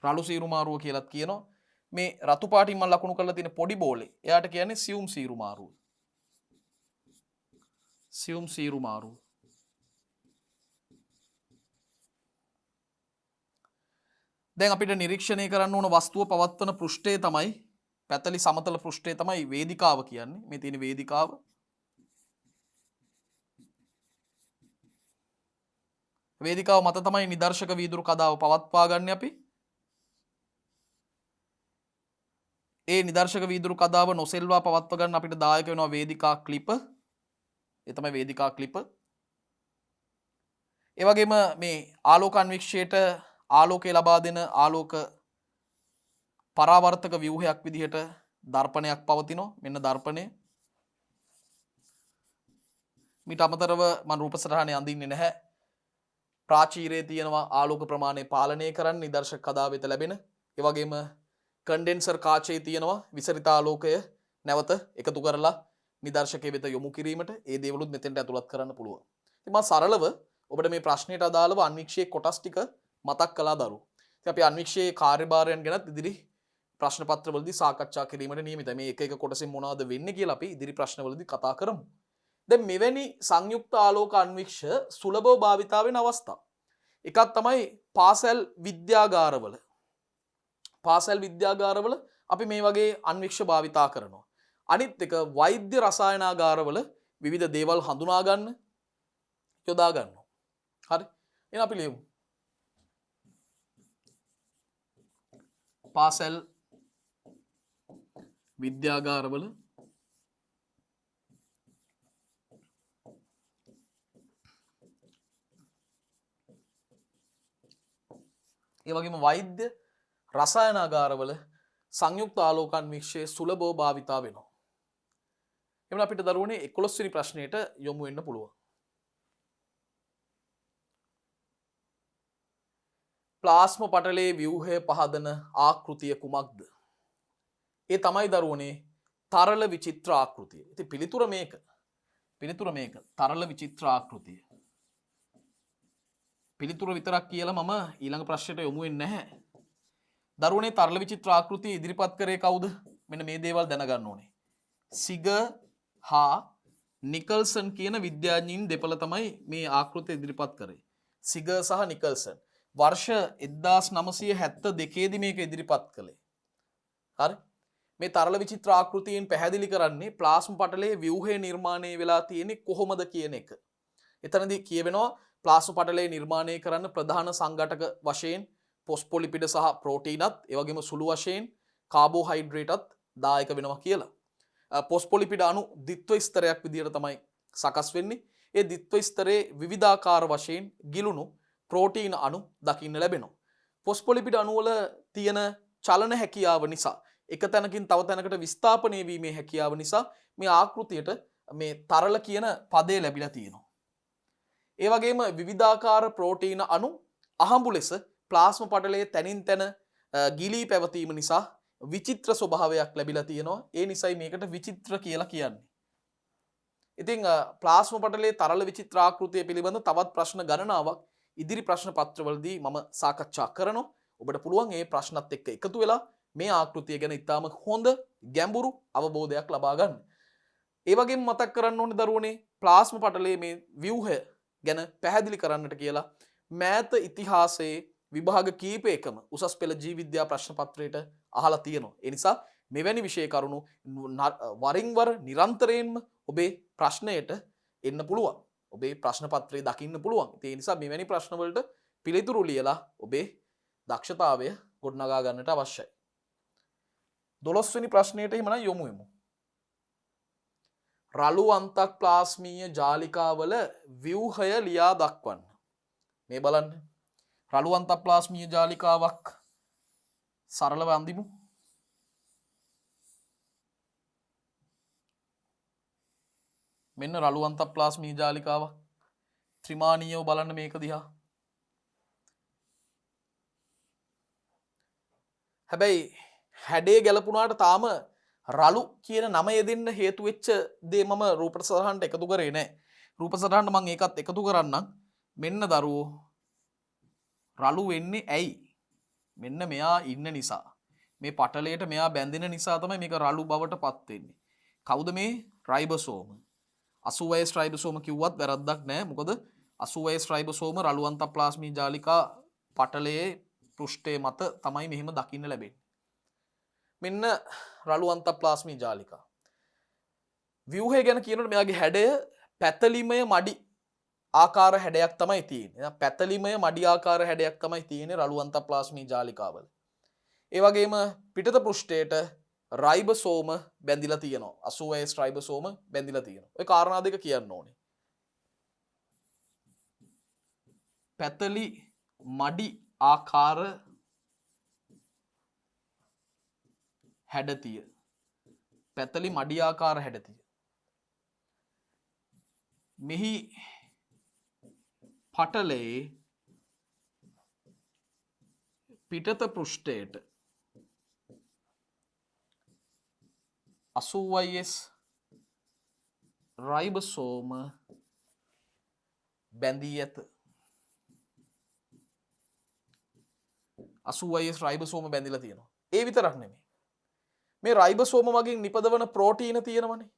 රළු සීරු මාරුව කියලාත් කියනවා. මේ රතු පාටින් මම ලකුණු කරලා තියෙන පොඩි බෝලේ එයාට කියන්නේ සියුම් සීරු මාරුව. සියුම් සීරු මාරුව. දැන් අපිට නිරීක්ෂණය කරන්න ඕන වස්තුව පවත්වන පෘෂ්ඨය තමයි පැතලි සමතල පෘෂ්ඨය තමයි වේදිකාව කියන්නේ. මේ තියෙන වේදිකාව. වේදිකාව මත තමයි නිදර්ශක වීදුරු කදාව පවත්වා ගන්න අපි. ඒ නිදර්ශක වීදුරු කදාව නොසෙල්වා පවත්වා ගන්න අපිට දායක වෙනවා වේදිකා ක්ලිප. ඒ තමයි වේදිකා ක්ලිප. ඒ වගේම මේ ආලෝක අන්වික්ෂයට ආලෝකය ලබා දෙන ආලෝක පරාවර්තක ව්‍යුහයක් විදිහට දර්පණයක් පවතිනවා. මෙන්න දර්පණය. මීට අමතරව මම රූප සටහනේ අඳින්නේ නැහැ. ප්‍රාචීරයේ තියෙනවා ආලෝක ප්‍රමාණය පාලනය කරන්න නිදර්ශක කදා වෙත ලැබෙන. ඒ වගේම කන්ඩෙන්සර් කාචයේ තියෙනවා විසරිත ආලෝකය නැවත එකතු කරලා නිදර්ශකයේ වෙත යොමු කිරීමට. ඒ දේවලුත් මෙතෙන්ට ඇතුළත් කරන්න පුළුවන්. ඉතින් මම සරලව ඔබට මේ ප්‍රශ්නයට අදාළව අන්වික්ෂයේ කොටස් ටික මතක් කළා දරුවෝ. ඉතින් අපි අන්වික්ෂයේ කාර්යභාරයන් ගැනත් ඉදිරි ප්‍රශ්න පත්‍රවලදී සාකච්ඡා කිරීමට නියමිතයි. මේ එක එක කොටසෙන් මොනවද වෙන්නේ කියලා අපි ඉදිරි ප්‍රශ්නවලදී කතා කරමු. දැන් මෙවැනි සංයුක්ත ආලෝක අන්වික්ෂ සුලභව භාවිතා වෙන අවස්ථා. එකක් තමයි පාසල් විද්‍යාගාරවල. පාසල් විද්‍යාගාරවල අපි මේ වගේ අන්වික්ෂ භාවිතා කරනවා. අනිත් එක වෛද්‍ය රසායනාගාරවල විවිධ දේවල් හඳුනා ගන්න යොදා ගන්නවා. හරි. එහෙනම් අපි ලියමු. පාසල් විද්‍යාගාරවල ඒ වගේම වෛද්‍ය රසායනාගාරවල සංයුක්ත ආලෝකාන්වික්ෂයේ සුලභව භාවිතා වෙනවා. එමුන අපිට දරුවනේ 11 වෙනි ප්‍රශ්නයට යොමු වෙන්න පුළුවන්. ප්ලාස්ම පටලයේ ව්‍යුහය පහදන ආකෘතිය කුමක්ද? ඒ තමයි දරුවනේ තරල විචිත්‍ර ආකෘතිය. ඉතින් පිළිතුර මේක. තරල විචිත්‍ර ආකෘතිය. පිළිතුර විතරක් කියලා මම ඊළඟ ප්‍රශ්නයට යොමු වෙන්නේ නැහැ. දරුවනේ තරල විචිත්‍ර ආකෘතිය ඉදිරිපත් කරේ කවුද? මෙන්න මේ දේවල් දැනගන්න ඕනේ. සිග හා නිකල්සන් කියන විද්‍යාඥයින් දෙපළ තමයි මේ ආකෘතිය ඉදිරිපත් කරේ. සිග සහ නිකල්සන්. වර්ෂ 1972 දී මේක ඉදිරිපත් කළේ. හරි? මේ තරල විචිත්‍ර ආකෘතියෙන් පැහැදිලි කරන්නේ ප්ලාස්ම පටලයේ ව්‍යුහය නිර්මාණය වෙලා තියෙන්නේ කොහොමද කියන එක. එතනදී කියවෙනවා ප්ලාස්ම පටලයේ නිර්මාණය කරන්න ප්‍රධාන සංඝටක වශයෙන් පොස්පොලිපිඩ සහ ප්‍රෝටීනත් ඒ වගේම සුළු වශයෙන් කාබෝහයිඩ්‍රේටත් දායක වෙනවා කියලා. පොස්පොලිපිඩ අණු ද්විත්ව ස්තරයක් විදිහට තමයි සකස් වෙන්නේ. ඒ ද්විත්ව ස්තරයේ විවිධාකාර වශයෙන් ගිලුණු ප්‍රෝටීන අණු දකින්න ලැබෙනවා. පොස්පොලිපිඩ අණු වල තියෙන චලන හැකියාව නිසා එක තැනකින් තව තැනකට විස්ථාපනය වීමේ හැකියාව නිසා මේ ආකෘතියට මේ තරල කියන පදය ලැබිලා තියෙනවා. ඒ වගේම විවිධාකාර ප්‍රෝටීන අණු අහඹු ලෙස ප්ලාස්ම පටලයේ තැනින් තැන ගිලී පැවතීම නිසා විචිත්‍ර ස්වභාවයක් ලැබිලා තියෙනවා. ඒ නිසයි මේකට විචිත්‍ර කියලා කියන්නේ. ඉතින් ප්ලාස්ම පටලයේ තරල විචිත්‍ර ආකෘතිය පිළිබඳ තවත් ප්‍රශ්න ගණනාවක් ඉදිරි ප්‍රශ්න පත්‍රවලදී මම සාකච්ඡා කරනවා. ඔබට පුළුවන් මේ ප්‍රශ්නත් එක්ක එකතු වෙලා මේ ආකෘතිය ගැන ඉතාම හොඳ ගැඹුරු අවබෝධයක් ලබා ගන්න. ඒ වගේම මතක් කරන්න ඕනේ දරුවනේ ප්ලාස්ම පටලයේ මේ ව්‍යුහය ගැන පැහැදිලි කරන්නට කියලා මෑත ඉතිහාසයේ විභාග කීපයකම උසස් පෙළ ජීව විද්‍යා ප්‍රශ්න පත්‍රයට අහලා තියෙනවා. ඒ නිසා මෙවැනි විෂය කරුණු වරින් වර නිරන්තරයෙන්ම ඔබේ ප්‍රශ්නයට එන්න පුළුවන්. ඔබේ ප්‍රශ්න පත්‍රය දකින්න පුළුවන්. ඒ නිසා මෙවැනි ප්‍රශ්න වලට පිළිතුරු ලියලා ඔබේ දක්ෂතාවය ගොඩනගා ගන්නට අවශ්‍යයි. 12 වෙනි ප්‍රශ්නයට එහෙමනම් යොමු වෙමු. රළු අන්තක් ප්ලාස්මීය ජාලිකාවල ව්‍යුහය ලියා දක්වන්න. මේ බලන්න. රළු අන්තක් ප්ලාස්මීය ජාලිකාවක් සරලව අඳිමු. මෙන්න රළු අන්තක් ප්ලාස්මීය ජාලිකාවක්. ත්‍රිමානීයව බලන්න මේක දිහා. හැබැයි හැඩේ ගැලපුණාට තාම රළු කියන නම යෙදෙන්න හේතු වෙච්ච දේ මම රූප සටහනට එකතු කරේ නැහැ. රූප සටහනට මම ඒකත් එකතු කරන්නම්. මෙන්න දරුවෝ රළු වෙන්නේ ඇයි? මෙන්න මෙයා ඉන්න නිසා. මේ පටලයට මෙයා බැඳෙන නිසා තමයි මේක රළු බවට පත් වෙන්නේ. කවුද මේ? රයිබෝසෝම. 80S රයිබෝසෝම කිව්වත් වැරද්දක් නැහැ. මොකද 80S රයිබෝසෝම රළු අන්තප්ලාස්මී ජාලිකා පටලයේ පෘෂ්ඨයේ මත තමයි මෙහෙම දකින්න ලැබෙන්නේ. මෙන්න රළු අන්තප්ලාස්මී ජාලිකා. ව්‍යුහය ගැන කියනකොට මෙයාගේ හැඩය පැතලිමය මඩි ආකාර හැඩයක් තමයි තියෙන්නේ. පැතලිමය මඩි ආකාර හැඩයක් තමයි තියෙන්නේ රළු අන්තප්ලාස්මී ජාලිකාවල. ඒ වගේම පිටත පෘෂ්ඨයට රයිබෝසෝම බැඳිලා තියෙනවා. 80S රයිබෝසෝම බැඳිලා තියෙනවා. ඔය කාරණා දෙක කියන්න ඕනේ. පැතලි මඩි ආකාර හැඩතිය. පැතලි මඩි ආකාර හැඩතිය. මෙහි පටලේ පිටත පෘෂ්ඨයට 80S රයිබසෝම බැඳී ඇත. 80S රයිබසෝම බැඳිලා තියෙනවා. ඒ විතරක් නෙමෙයි. මේ රයිබසෝම වගේ නිපදවන ප්‍රෝටීන තියෙනවනේ.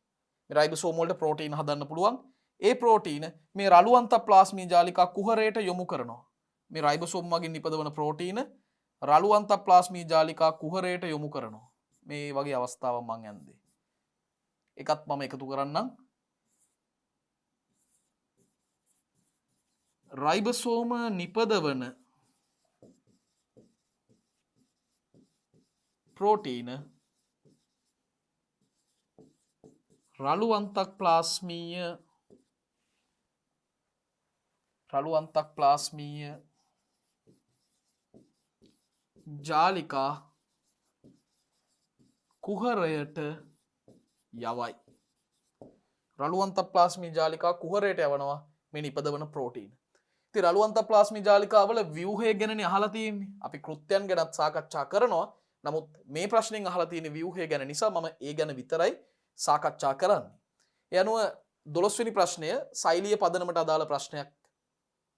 මේ රයිබසෝම වලට ප්‍රෝටීන හදන්න පුළුවන්. ඒ ප්‍රෝටීන මේ රළු අන්තප්ලාස්මී ජාලිකා කුහරයට යොමු කරනවා. මේ රයිබසෝම වගේ නිපදවන ප්‍රෝටීන රළු අන්තප්ලාස්මී ජාලිකා කුහරයට යොමු කරනවා. මේ වගේ අවස්ථාවක් මම යන්නේ. එකත් මම එකතු කරන්නම්. රයිබසෝම නිපදවන ප්‍රෝටීන රළු අන්තප්ලාස්මීය ජාලිකා කුහරයට යවයි. රළු අන්තප්ලාස්මී ජාලිකා කුහරයට යවනවා මේ නිපදවන ප්‍රෝටීන. ඉතින් රළු අන්තප්ලාස්මී ජාලිකාවල ව්‍යුහය ගැනනේ අහලා තියෙන්නේ. අපි කෘත්‍යයන් ගැනත් සාකච්ඡා කරනවා. නමුත් මේ ප්‍රශ්نين අහලා තියෙන ව්‍යුහය ගැන නිසා මම ඒ ගැන විතරයි සාකච්ඡා කරන්නේ. ඒ අනුව 12 වෙනි ප්‍රශ්නය සෛලීය පදනමට අදාළ ප්‍රශ්නයක්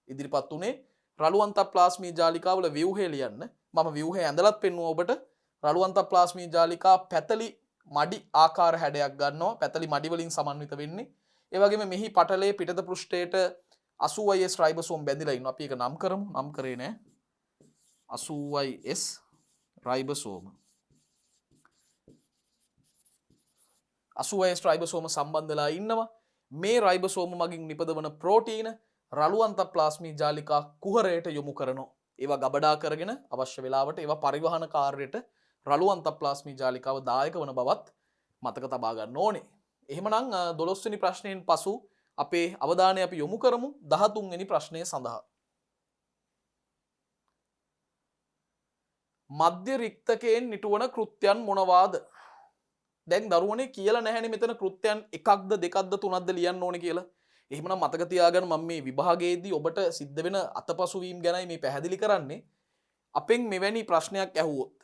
ඉදිරිපත් උනේ. රළු අන්තප්ලාස්මී ජාලිකාවල ව්‍යුහය ලියන්න. මම ව්‍යුහය ඇඳලත් පෙන්නුවා ඔබට. රළු අන්තප්ලාස්මී ජාලිකා පැතලි මඩි ආකාර හැඩයක් ගන්නවා. පැතලි මඩි වලින් සමන්විත වෙන්නේ. ඒ වගේම මෙහි පටලයේ පිටත පෘෂ්ඨයට 80S රයිබසෝම් බැඳිලා ඉන්නවා. අපි ඒක නම් කරමු. නම් කරේ නෑ. 80S රයිබසෝම 80S රයිබසෝම සම්බන්ධලා ඉන්නවා. මේ රයිබසෝම මගින් නිපදවන ප්‍රෝටීන රළු අන්තප්ලාස්මී ජාලිකා කුහරයට යොමු කරනවා. ඒවා ගබඩා කරගෙන අවශ්‍ය වෙලාවට ඒවා පරිවහන කාර්යයට රළු අන්තප්ලාස්මී ජාලිකාව දායක වන බවත් මතක තබා ගන්න ඕනේ. එහෙමනම් 12 වෙනි ප්‍රශ්නයෙන් පසු අපේ අවධානය අපි යොමු කරමු 13 වෙනි ප්‍රශ්නය සඳහා. මධ්‍ය රික්තකයෙන් නිටුවන කෘත්‍යයන් මොනවාද? දැන් දරුවනේ කියලා නැහැනේ මෙතන කෘත්‍යයන් එකක්ද දෙකක්ද තුනක්ද ලියන්න ඕනේ කියලා. එහෙමනම් මතක තියාගන්න මම මේ විභාගයේදී ඔබට සිද්ධ වෙන අතපසුවීම් ගැනයි මේ පැහැදිලි කරන්නේ. අපෙන් මෙවැනි ප්‍රශ්නයක් ඇහුවොත්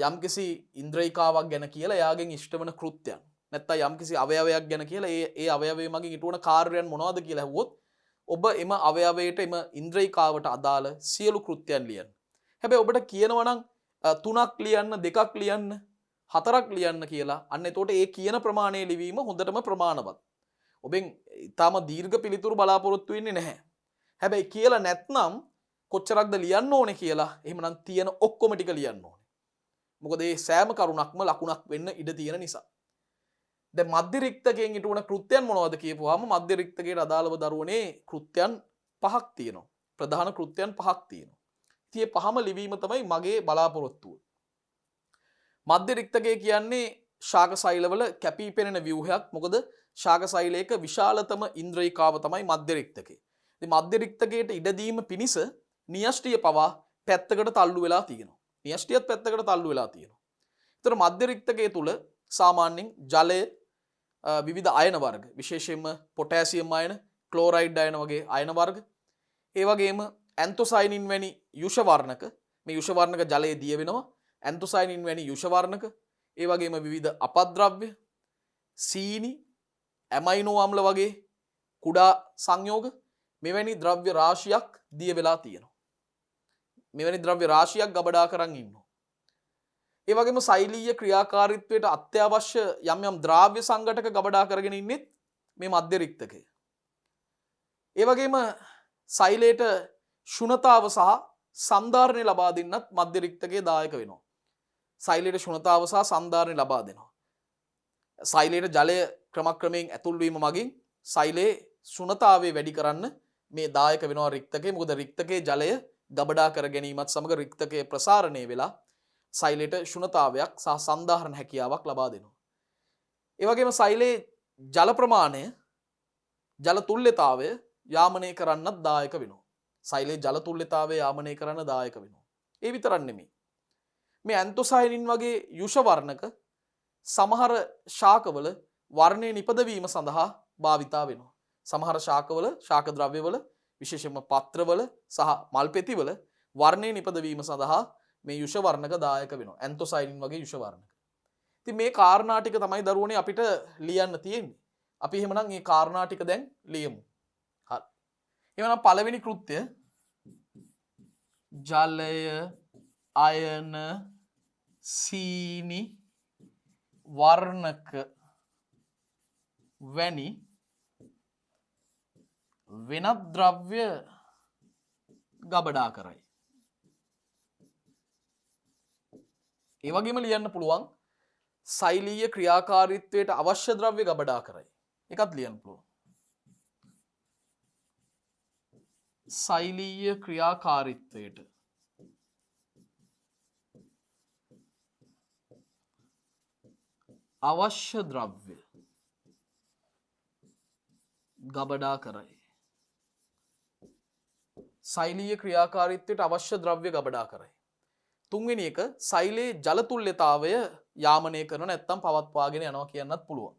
යම්කිසි ඉන්ද්‍රිකාවක් ගැන කියලා එයාගෙන් ඉෂ්ට වෙන කෘත්‍යයන් නැත්නම් යම්කිසි අවයවයක් ගැන කියලා ඒ අවයවය මගින් ඉටුවන කාර්යයන් මොනවද කියලා ඇහුවොත් ඔබ එම අවයවයට එම ඉන්ද්‍රිකාවට අදාළ සියලු කෘත්‍යයන් ලියන්න. හැබැයි ඔබට කියනවා නම් 3ක් ලියන්න 2ක් ලියන්න 4ක් ලියන්න කියලා අන්න එතකොට ඒ කියන ප්‍රමාණය ලිවීම හොඳටම ප්‍රමාණවත්. ඔබෙන් ඊටාම දීර්ඝ පිළිතුරු බලාපොරොත්තු වෙන්නේ නැහැ. හැබැයි කියලා නැත්නම් කොච්චරක්ද ලියන්න ඕනේ කියලා එහෙමනම් තියෙන ඔක්කොම ටික ලියන්න ඕනේ. මොකද මේ සෑම කරුණක්ම ලකුණක් වෙන්න ඉඩ තියෙන නිසා. දැන් මධ්‍ය රික්තකයෙන් ඉටුවන කෘත්‍යයන් මොනවද කියපුවාම මධ්‍ය රික්තකයට අදාළව දරුවනේ කෘත්‍යයන් 5ක් තියෙනවා. ප්‍රධාන කෘත්‍යයන් 5ක් තියෙනවා. ඉතින් පහම ලිවීම තමයි මගේ බලාපොරොත්තුව. මධ්‍ය රික්තකය කියන්නේ ශාක සෛලවල කැපී පෙනෙන ව්‍යුහයක්. මොකද ශාක සෛලයක විශාලතම ඉන්ද්‍රිකාව තමයි මධ්‍ය රික්තකය. ඉතින් මධ්‍ය රික්තකයට ඉඩ දීම පිණිස න්‍යෂ්ටිය පවා පැත්තකට තල්ලු වෙලා තියෙනවා. න්‍යෂ්ටියත් පැත්තකට තල්ලු වෙලා තියෙනවා. ඒතර මධ්‍ය රික්තකය තුල සාමාන්‍යයෙන් ජලය විවිධ අයන වර්ග විශේෂයෙන්ම පොටෑසියම් අයන, ක්ලෝරයිඩ් අයන වගේ අයන වර්ග, ඒ වගේම ඇන්තොසයිනින් වැනි යුෂ වර්ණක, මේ යුෂ වර්ණක ජලයේ දිය වෙනවා. ඇන්තොසයිනින් වැනි යුෂ වර්ණක, ඒ වගේම විවිධ අපද්‍රව්‍ය, සීනි, ඇමයිනෝ අම්ල වගේ කුඩා සංයෝග මෙවැනි ද්‍රව්‍ය රාශියක් දිය වෙලා තියෙනවා. මෙවැනි ද්‍රව්‍ය රාශියක් ගබඩා කරන් ඉන්නවා. ඒ වගේම සෛලීය ක්‍රියාකාරීත්වයට අත්‍යවශ්‍ය යම් යම් ද්‍රව්‍ය සංඝටක ගබඩා කරගෙන ඉන්නේ මේ මධ්‍ය රික්තකය. ඒ වගේම සෛලයට ශුණතාව සහ සන්ධාරණය ලබා දෙන්නත් මධ්‍ය රික්තකයේ දායක වෙනවා. සෛලයට ශුණතාව සහ සන්ධාරණය ලබා දෙනවා. සෛලයට ජලය ක්‍රමක්‍රමයෙන් ඇතුල් වීම මගින් සෛලයේ ශුණතාවය වැඩි කරන්න මේ දායක වෙනවා රික්තකය. මොකද රික්තකයේ ජලය ගබඩා කර ගැනීමත් සමග රික්තකයේ ප්‍රසාරණය වෙලා සෛලයට ශුණතාවයක් සහ සන්ධාරණ හැකියාවක් ලබා දෙනවා. ඒ වගේම සෛලයේ ජල ප්‍රමාණය, ජල තුල්්‍යතාවය යාමනය කරන්නත් දායක වෙනවා. සෛලයේ ජල තුල්්‍යතාවය යාමනය කරන්න දායක වෙනවා. ඒ විතරක් නෙමෙයි. මේ ඇන්තොසයිනින් වගේ යුෂ වර්ණක සමහර ශාකවල වර්ණය නිපදවීම සඳහා භාවිතා වෙනවා. සමහර ශාකවල ශාක ද්‍රව්‍යවල විශේෂයෙන්ම පත්‍රවල සහ මල් පෙතිවල වර්ණය නිපදවීම සඳහා මේ යුෂ වර්ණක දායක වෙනවා. ඇන්තොසයිනින් වගේ යුෂ වර්ණක. ඉතින් මේ කාරණා ටික තමයි දරුවනේ අපිට ලියන්න තියෙන්නේ. අපි එහෙමනම් මේ කාරණා ටික දැන් ලියමු. හරි. එහෙනම් පළවෙනි කෘත්‍ය ජලය අයන සීනි වර්ණක වැනි වෙනත් ද්‍රව්‍ය ගබඩා කරයි. ඒ වගේම ලියන්න පුළුවන් සෛලීය ක්‍රියාකාරීත්වයට අවශ්‍ය ද්‍රව්‍ය ගබඩා කරයි. එකත් ලියන්න පුළුවන්. සෛලීය ක්‍රියාකාරීත්වයට අවශ්‍ය ද්‍රව්‍ය ගබඩා කරයි. සෛලීය ක්‍රියාකාරීත්වයට අවශ්‍ය ද්‍රව්‍ය ගබඩා කරයි. තුන්වෙනි එක සෛලයේ ජල තුල්‍යතාවය යාමනය කරන නැත්නම් පවත්වාගෙන යනවා කියන්නත් පුළුවන්.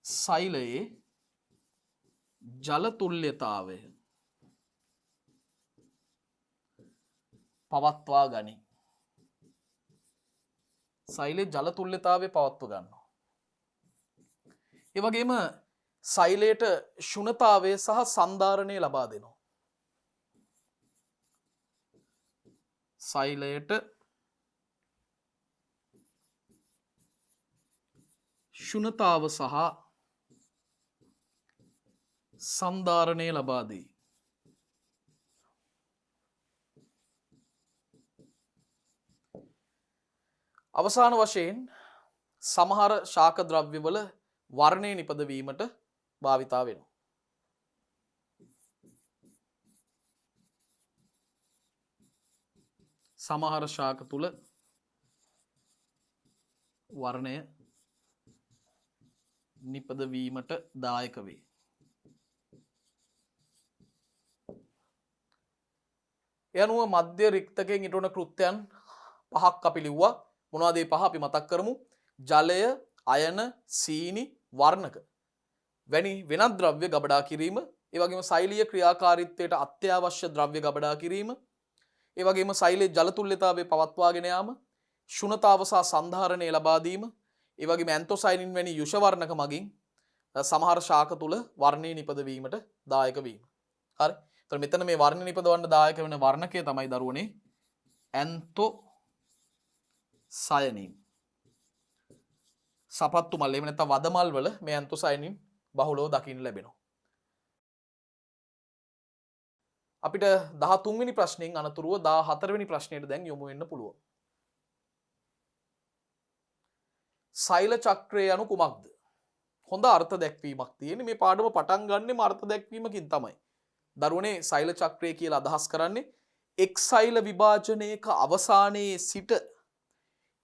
සෛලයේ ජල තුල්‍යතාවය පවත්වා ගනි. සෛලයේ ජල තුල්‍යතාවය පවත්ව ගන්නවා. ඒ වගේම සෛලයට ශුණතාවය සහ සන්ධාරණය ලබා දෙනවා. සෛලයට ශුණතාව සහ සන්ධාරණය ලබා දෙයි. අවසාන වශයෙන් සමහර ශාක ද්‍රව්‍යවල වර්ණය නිපදවීමට භාවිතා වෙනවා. සමහර ශාක තුල වර්ණය නිපදවීමට දායක වේ. යනුව මධ්‍ය රික්තකයෙන් ඉටුවන කෘත්‍යයන් පහක් අපි ලිව්වා. මොනවද මේ පහ අපි මතක් කරමු. ජලය, අයන, සීනි, වර්ණක වැනි වෙනත් ද්‍රව්‍ය ගබඩා කිරීම, ඒ වගේම සෛලීය ක්‍රියාකාරීත්වයට අත්‍යවශ්‍ය ද්‍රව්‍ය ගබඩා කිරීම, ඒ වගේම සෛලයේ ජල තුල්‍යතාවය පවත්වාගෙන යාම, ශුණතාව සහ සන්ධාරණය ලබා දීම, ඒ වගේම ඇන්තොසයිනින් වැනි යුෂ වර්ණක මගින් සමහර ශාක තුල වර්ණය නිපදවීමට දායක වීම. හරි. එතකොට මෙතන මේ වර්ණ නිපදවන්න දායක වෙන වර්ණකය තමයි දරුවනේ ඇන්තොසයනින්. සපත්තු මල් එහෙම නැත්නම් වද මල් වල මේ ඇන්තොසයනින් බහුලව දකින්න ලැබෙනවා. අපිට 13 වෙනි ප්‍රශ්نين අනතුරුව 14 වෙනි ප්‍රශ්නයට දැන් යොමු වෙන්න පුළුවන්. සෛල චක්‍රය යනු කුමක්ද? හොඳ අර්ථ දැක්වීමක් තියෙන්නේ. මේ පාඩම පටන් ගන්නෙම අර්ථ දැක්වීමකින් තමයි. දරුවනේ සෛල චක්‍රය කියලා අදහස් කරන්නේ එක් සෛල විභාජනයක අවසානයේ සිට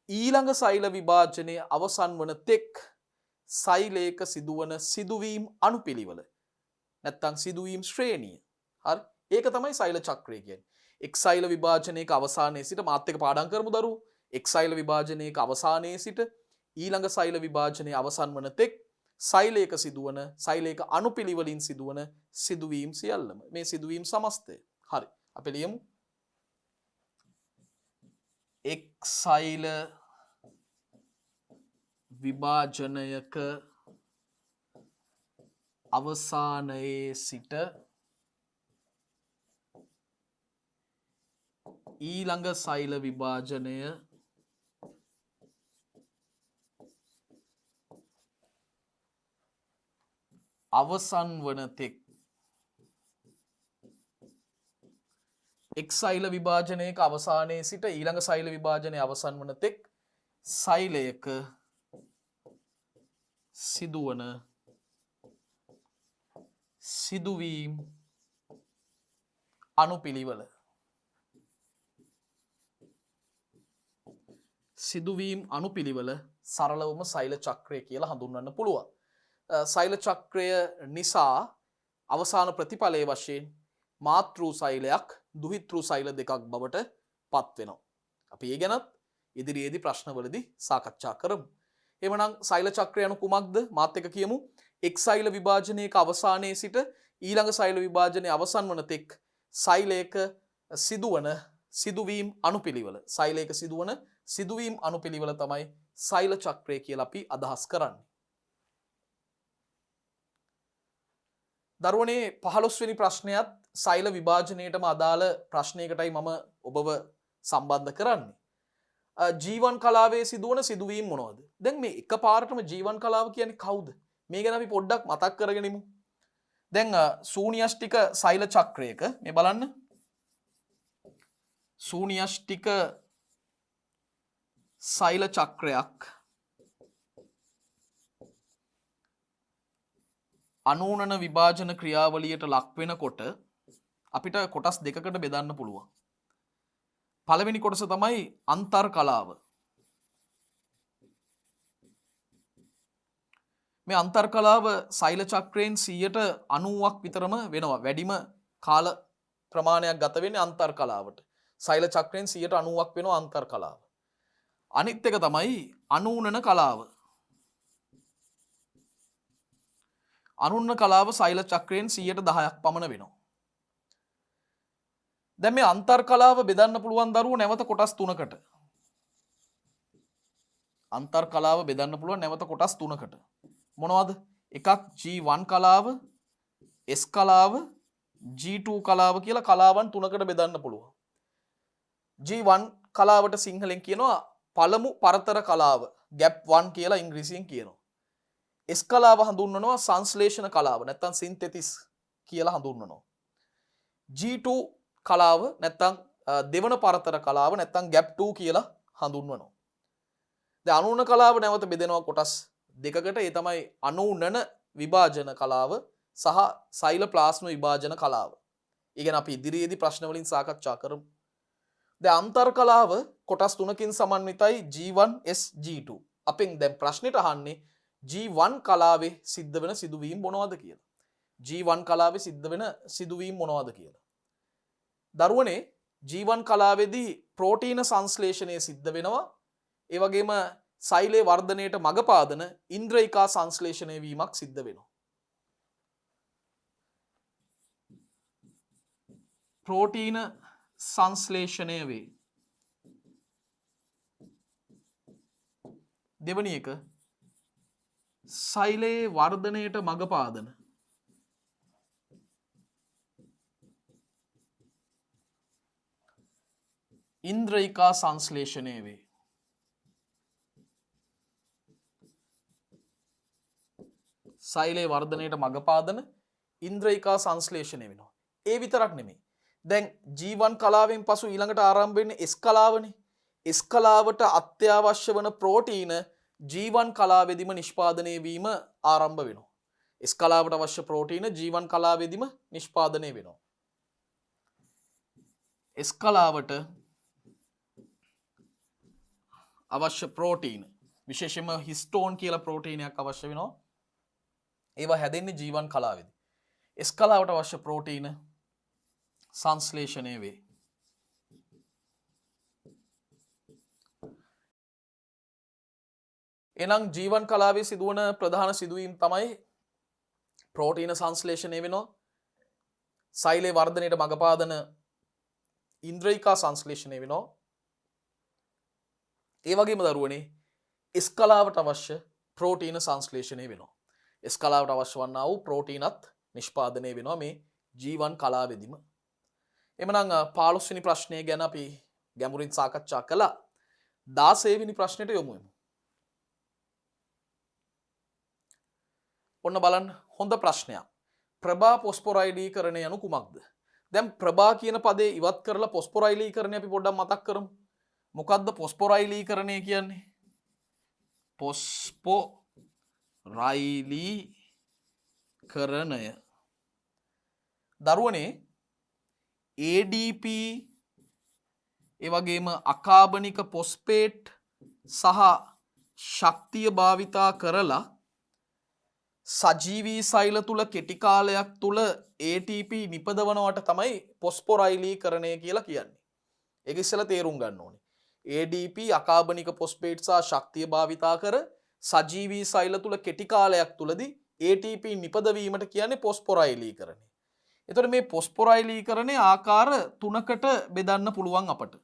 ඊළඟ සෛල විභාජනයේ අවසන් වන තෙක් සෛලයක සිදුවන සිදුවීම් අනුපිළිවෙල. නැත්තම් සිදුවීම් ශ්‍රේණිය. හරි. ඒක තමයි සෛල චක්‍රය කියන්නේ. එක් සෛල විභාජනයක අවසානයේ සිට මාත් එක්ක පාඩම් කරමු දරුවෝ. එක් සෛල විභාජනයක අවසානයේ සිට ඊළඟ සෛල විභාජනයේ අවසන් වන තෙක් සෛලයක සිදුවන සෛලයක අනුපිළිවෙලින් සිදුවන සිදුවීම් සියල්ලම මේ සිදුවීම් සමස්තය. හරි. අපි ලියමු. එක් සෛල විභාජනයක අවසානයේ සිට ඊළඟ සෛල විභාජනය අවසන් වන තෙක් එක් සෛල විභාජනයක අවසානයේ සිට ඊළඟ සෛල විභාජනය අවසන් වන තෙක් සෛලයක සිදුවන සිදුවීම් අනුපිළිවෙල. සිදුවීම් අනුපිළිවෙල සරලවම සෛල චක්‍රය කියලා හඳුන්වන්න පුළුවන්. සෛල චක්‍රය නිසා අවසාන ප්‍රතිඵලයේ වශයෙන් මාතෘ සෛලයක් දුහිතෘ සෛල දෙකක් බවට පත් වෙනවා. අපි ඒ ගැනත් ඉදිරියේදී ප්‍රශ්නවලදී සාකච්ඡා කරමු. එවනම් සෛල චක්‍රය යනු කුමක්ද? මාත් එක කියමු. එක් සෛල විභාජනයක අවසානයේ සිට ඊළඟ සෛල විභාජනයේ අවසන් වන තෙක් සෛලයක සිදුවන සිදුවීම් අනුපිළිවෙල. සෛලයක සිදුවන සිදුවීම් අනුපිළිවෙල තමයි සෛල චක්‍රය කියලා අපි අදහස් කරන්නේ. දරුවනේ 15 වෙනි ප්‍රශ්නයත් සෛල විභාජනයේටම අදාළ ප්‍රශ්නයකටයි මම ඔබව සම්බන්ධ කරන්නේ. ජීවන් කලාවේ සිදුවන සිදුවීම් මොනවද? දැන් මේ එකපාරටම ජීවන් කලාව කියන්නේ කවුද? මේ ගැන අපි පොඩ්ඩක් මතක් කරගෙනමු. දැන් ශූන්‍යෂ්ටික සෛල චක්‍රයක මේ බලන්න. ශූන්‍යෂ්ටික සෛල චක්‍රයක් අනූනන විභාජන ක්‍රියාවලියට ලක් වෙනකොට අපිට කොටස් දෙකකට බෙදන්න පුළුවන්. පළවෙනි කොටස තමයි අන්තර් කලාව. මේ අන්තර් කලාව සෛල චක්‍රයෙන් 90%ක් විතරම වෙනවා. වැඩිම කාල ප්‍රමාණයක් ගත වෙන්නේ අන්තර් කලාවට. සෛල චක්‍රයෙන් 90%ක් වෙනවා අන්තර් කලාව. අනිත් එක තමයි අනූනන කලාව. අනූනන කලාව සෛල චක්‍රයෙන් 10%ක් පමණ වෙනවා. දැන් මේ අන්තර් කලාව බෙදන්න පුළුවන් දරුවෝ නැවත කොටස් තුනකට. අන්තර් කලාව බෙදන්න පුළුවන් නැවත කොටස් තුනකට. මොනවද? එකක් G1 කලාව, S කලාව, G2 කලාව කියලා කලාවන් තුනකට බෙදන්න පුළුවන්. G1 කලාවට සිංහලෙන් කියනවා පළමු පරතර කලාව. gap 1 කියලා ඉංග්‍රීසියෙන් කියනවා. S කලාව හඳුන්වනවා සංශ්ලේෂණ කලාව නැත්නම් සින්තෙටිස් කියලා හඳුන්වනවා. G2 කලාව නැත්නම් දෙවන පරතර කලාව නැත්නම් gap 2 කියලා හඳුන්වනවා. දැන් අනූනන කලාව නැවත බෙදෙනවා කොටස් දෙකකට. ඒ තමයි අනූනන විභාජන කලාව සහ සෛලප්ලාස්ම විභාජන කලාව. ඒ ගැන අපි ඉදිරියේදී ප්‍රශ්න වලින් සාකච්ඡා කරමු. දැන් අන්තර් කලාව කොටස් තුනකින් සමන්විතයි G1 S G2. අපෙන් දැන් ප්‍රශ්නෙට අහන්නේ G1 කලාවේ සිද්ධ වෙන සිදුවීම් මොනවද කියලා. G1 කලාවේ සිද්ධ වෙන සිදුවීම් මොනවද කියලා. දරුවනේ G1 කලාවේදී ප්‍රෝටීන සංශ්ලේෂණය සිද්ධ වෙනවා. ඒ වගේම සෛලයේ වර්ධනයට මඟ පාදන ඉන්ද්‍රියිකා සංශ්ලේෂණය වීමක් සිද්ධ වෙනවා. ප්‍රෝටීන සංශ්ලේෂණය වේ. දෙවැනි එක සෛලයේ වර්ධනයට මඟ පාදන ඉන්ද්‍රියිකා සංශ්ලේෂණය වේ. සෛලයේ වර්ධනයට මඟ පාදන ඉන්ද්‍රියිකා සංශ්ලේෂණය වෙනවා. ඒ විතරක් නෙමෙයි. දැන් G1 කලාවෙන් පසු ඊළඟට ආරම්භ වෙන්නේ S කලාවනේ. S කලාවට අත්‍යවශ්‍ය වන ප්‍රෝටීන G1 කලාවේදීම නිෂ්පාදනය වීම ආරම්භ වෙනවා. S කලාවට අවශ්‍ය ප්‍රෝටීන G1 කලාවේදීම නිෂ්පාදනය වෙනවා. S කලාවට අවශ්‍ය ප්‍රෝටීන විශේෂයෙන්ම හිස්ටෝන් කියලා ප්‍රෝටීනයක් අවශ්‍ය වෙනවා. ඒවා හැදෙන්නේ G1 කලාවේදී. S කලාවට අවශ්‍ය ප්‍රෝටීන සංශ්ලේෂණය වේ. එනම් G1 කලාවේ සිදුවන ප්‍රධාන සිදුවීම් තමයි ප්‍රෝටීන සංශ්ලේෂණය වෙනවා. සෛලයේ වර්ධනයට මඟ පාදන ඉන්ද්‍රියිකා සංශ්ලේෂණය වෙනවා. ඒ වගේම දරුවනේ S කලාවට අවශ්‍ය ප්‍රෝටීන සංශ්ලේෂණය වෙනවා. S කලාවට අවශ්‍ය වන්නා වූ ප්‍රෝටීනත් නිෂ්පාදනය වෙනවා මේ G1 කලාවේදීම. එමනම් 15 වෙනි ප්‍රශ්නය ගැන අපි ගැඹුරින් සාකච්ඡා කළා. 16 වෙනි ප්‍රශ්නෙට යමු. ඔන්න බලන්න හොඳ ප්‍රශ්නයක්. ප්‍රභා පොස්පොරයිලීකරණය යනු කුමක්ද? දැන් ප්‍රභා කියන පදේ ඉවත් කරලා පොස්පොරයිලීකරණය අපි පොඩ්ඩක් මතක් කරමු. මොකද්ද පොස්පොරයිලීකරණය කියන්නේ? පොස්පොරයිලීකරණය දරුවනේ ADP ඒ වගේම අකාබනික පොස්පේට් සහ ශක්තිය භාවිතා කරලා සජීවී සෛල තුල කෙටි කාලයක් තුල ATP නිපදවනවට තමයි පොස්පොරයිලීකරණය කියලා කියන්නේ. ඒක ඉස්සෙල්ලා තේරුම් ගන්න ඕනේ. ADP අකාබනික පොස්පේට් සහ ශක්තිය භාවිතා කර සජීවී සෛල තුල කෙටි කාලයක් තුලදී ATP නිපදවීමට කියන්නේ පොස්පොරයිලීකරණය. එතකොට මේ පොස්පොරයිලීකරණය ආකාර 3කට බෙදන්න පුළුවන් අපට.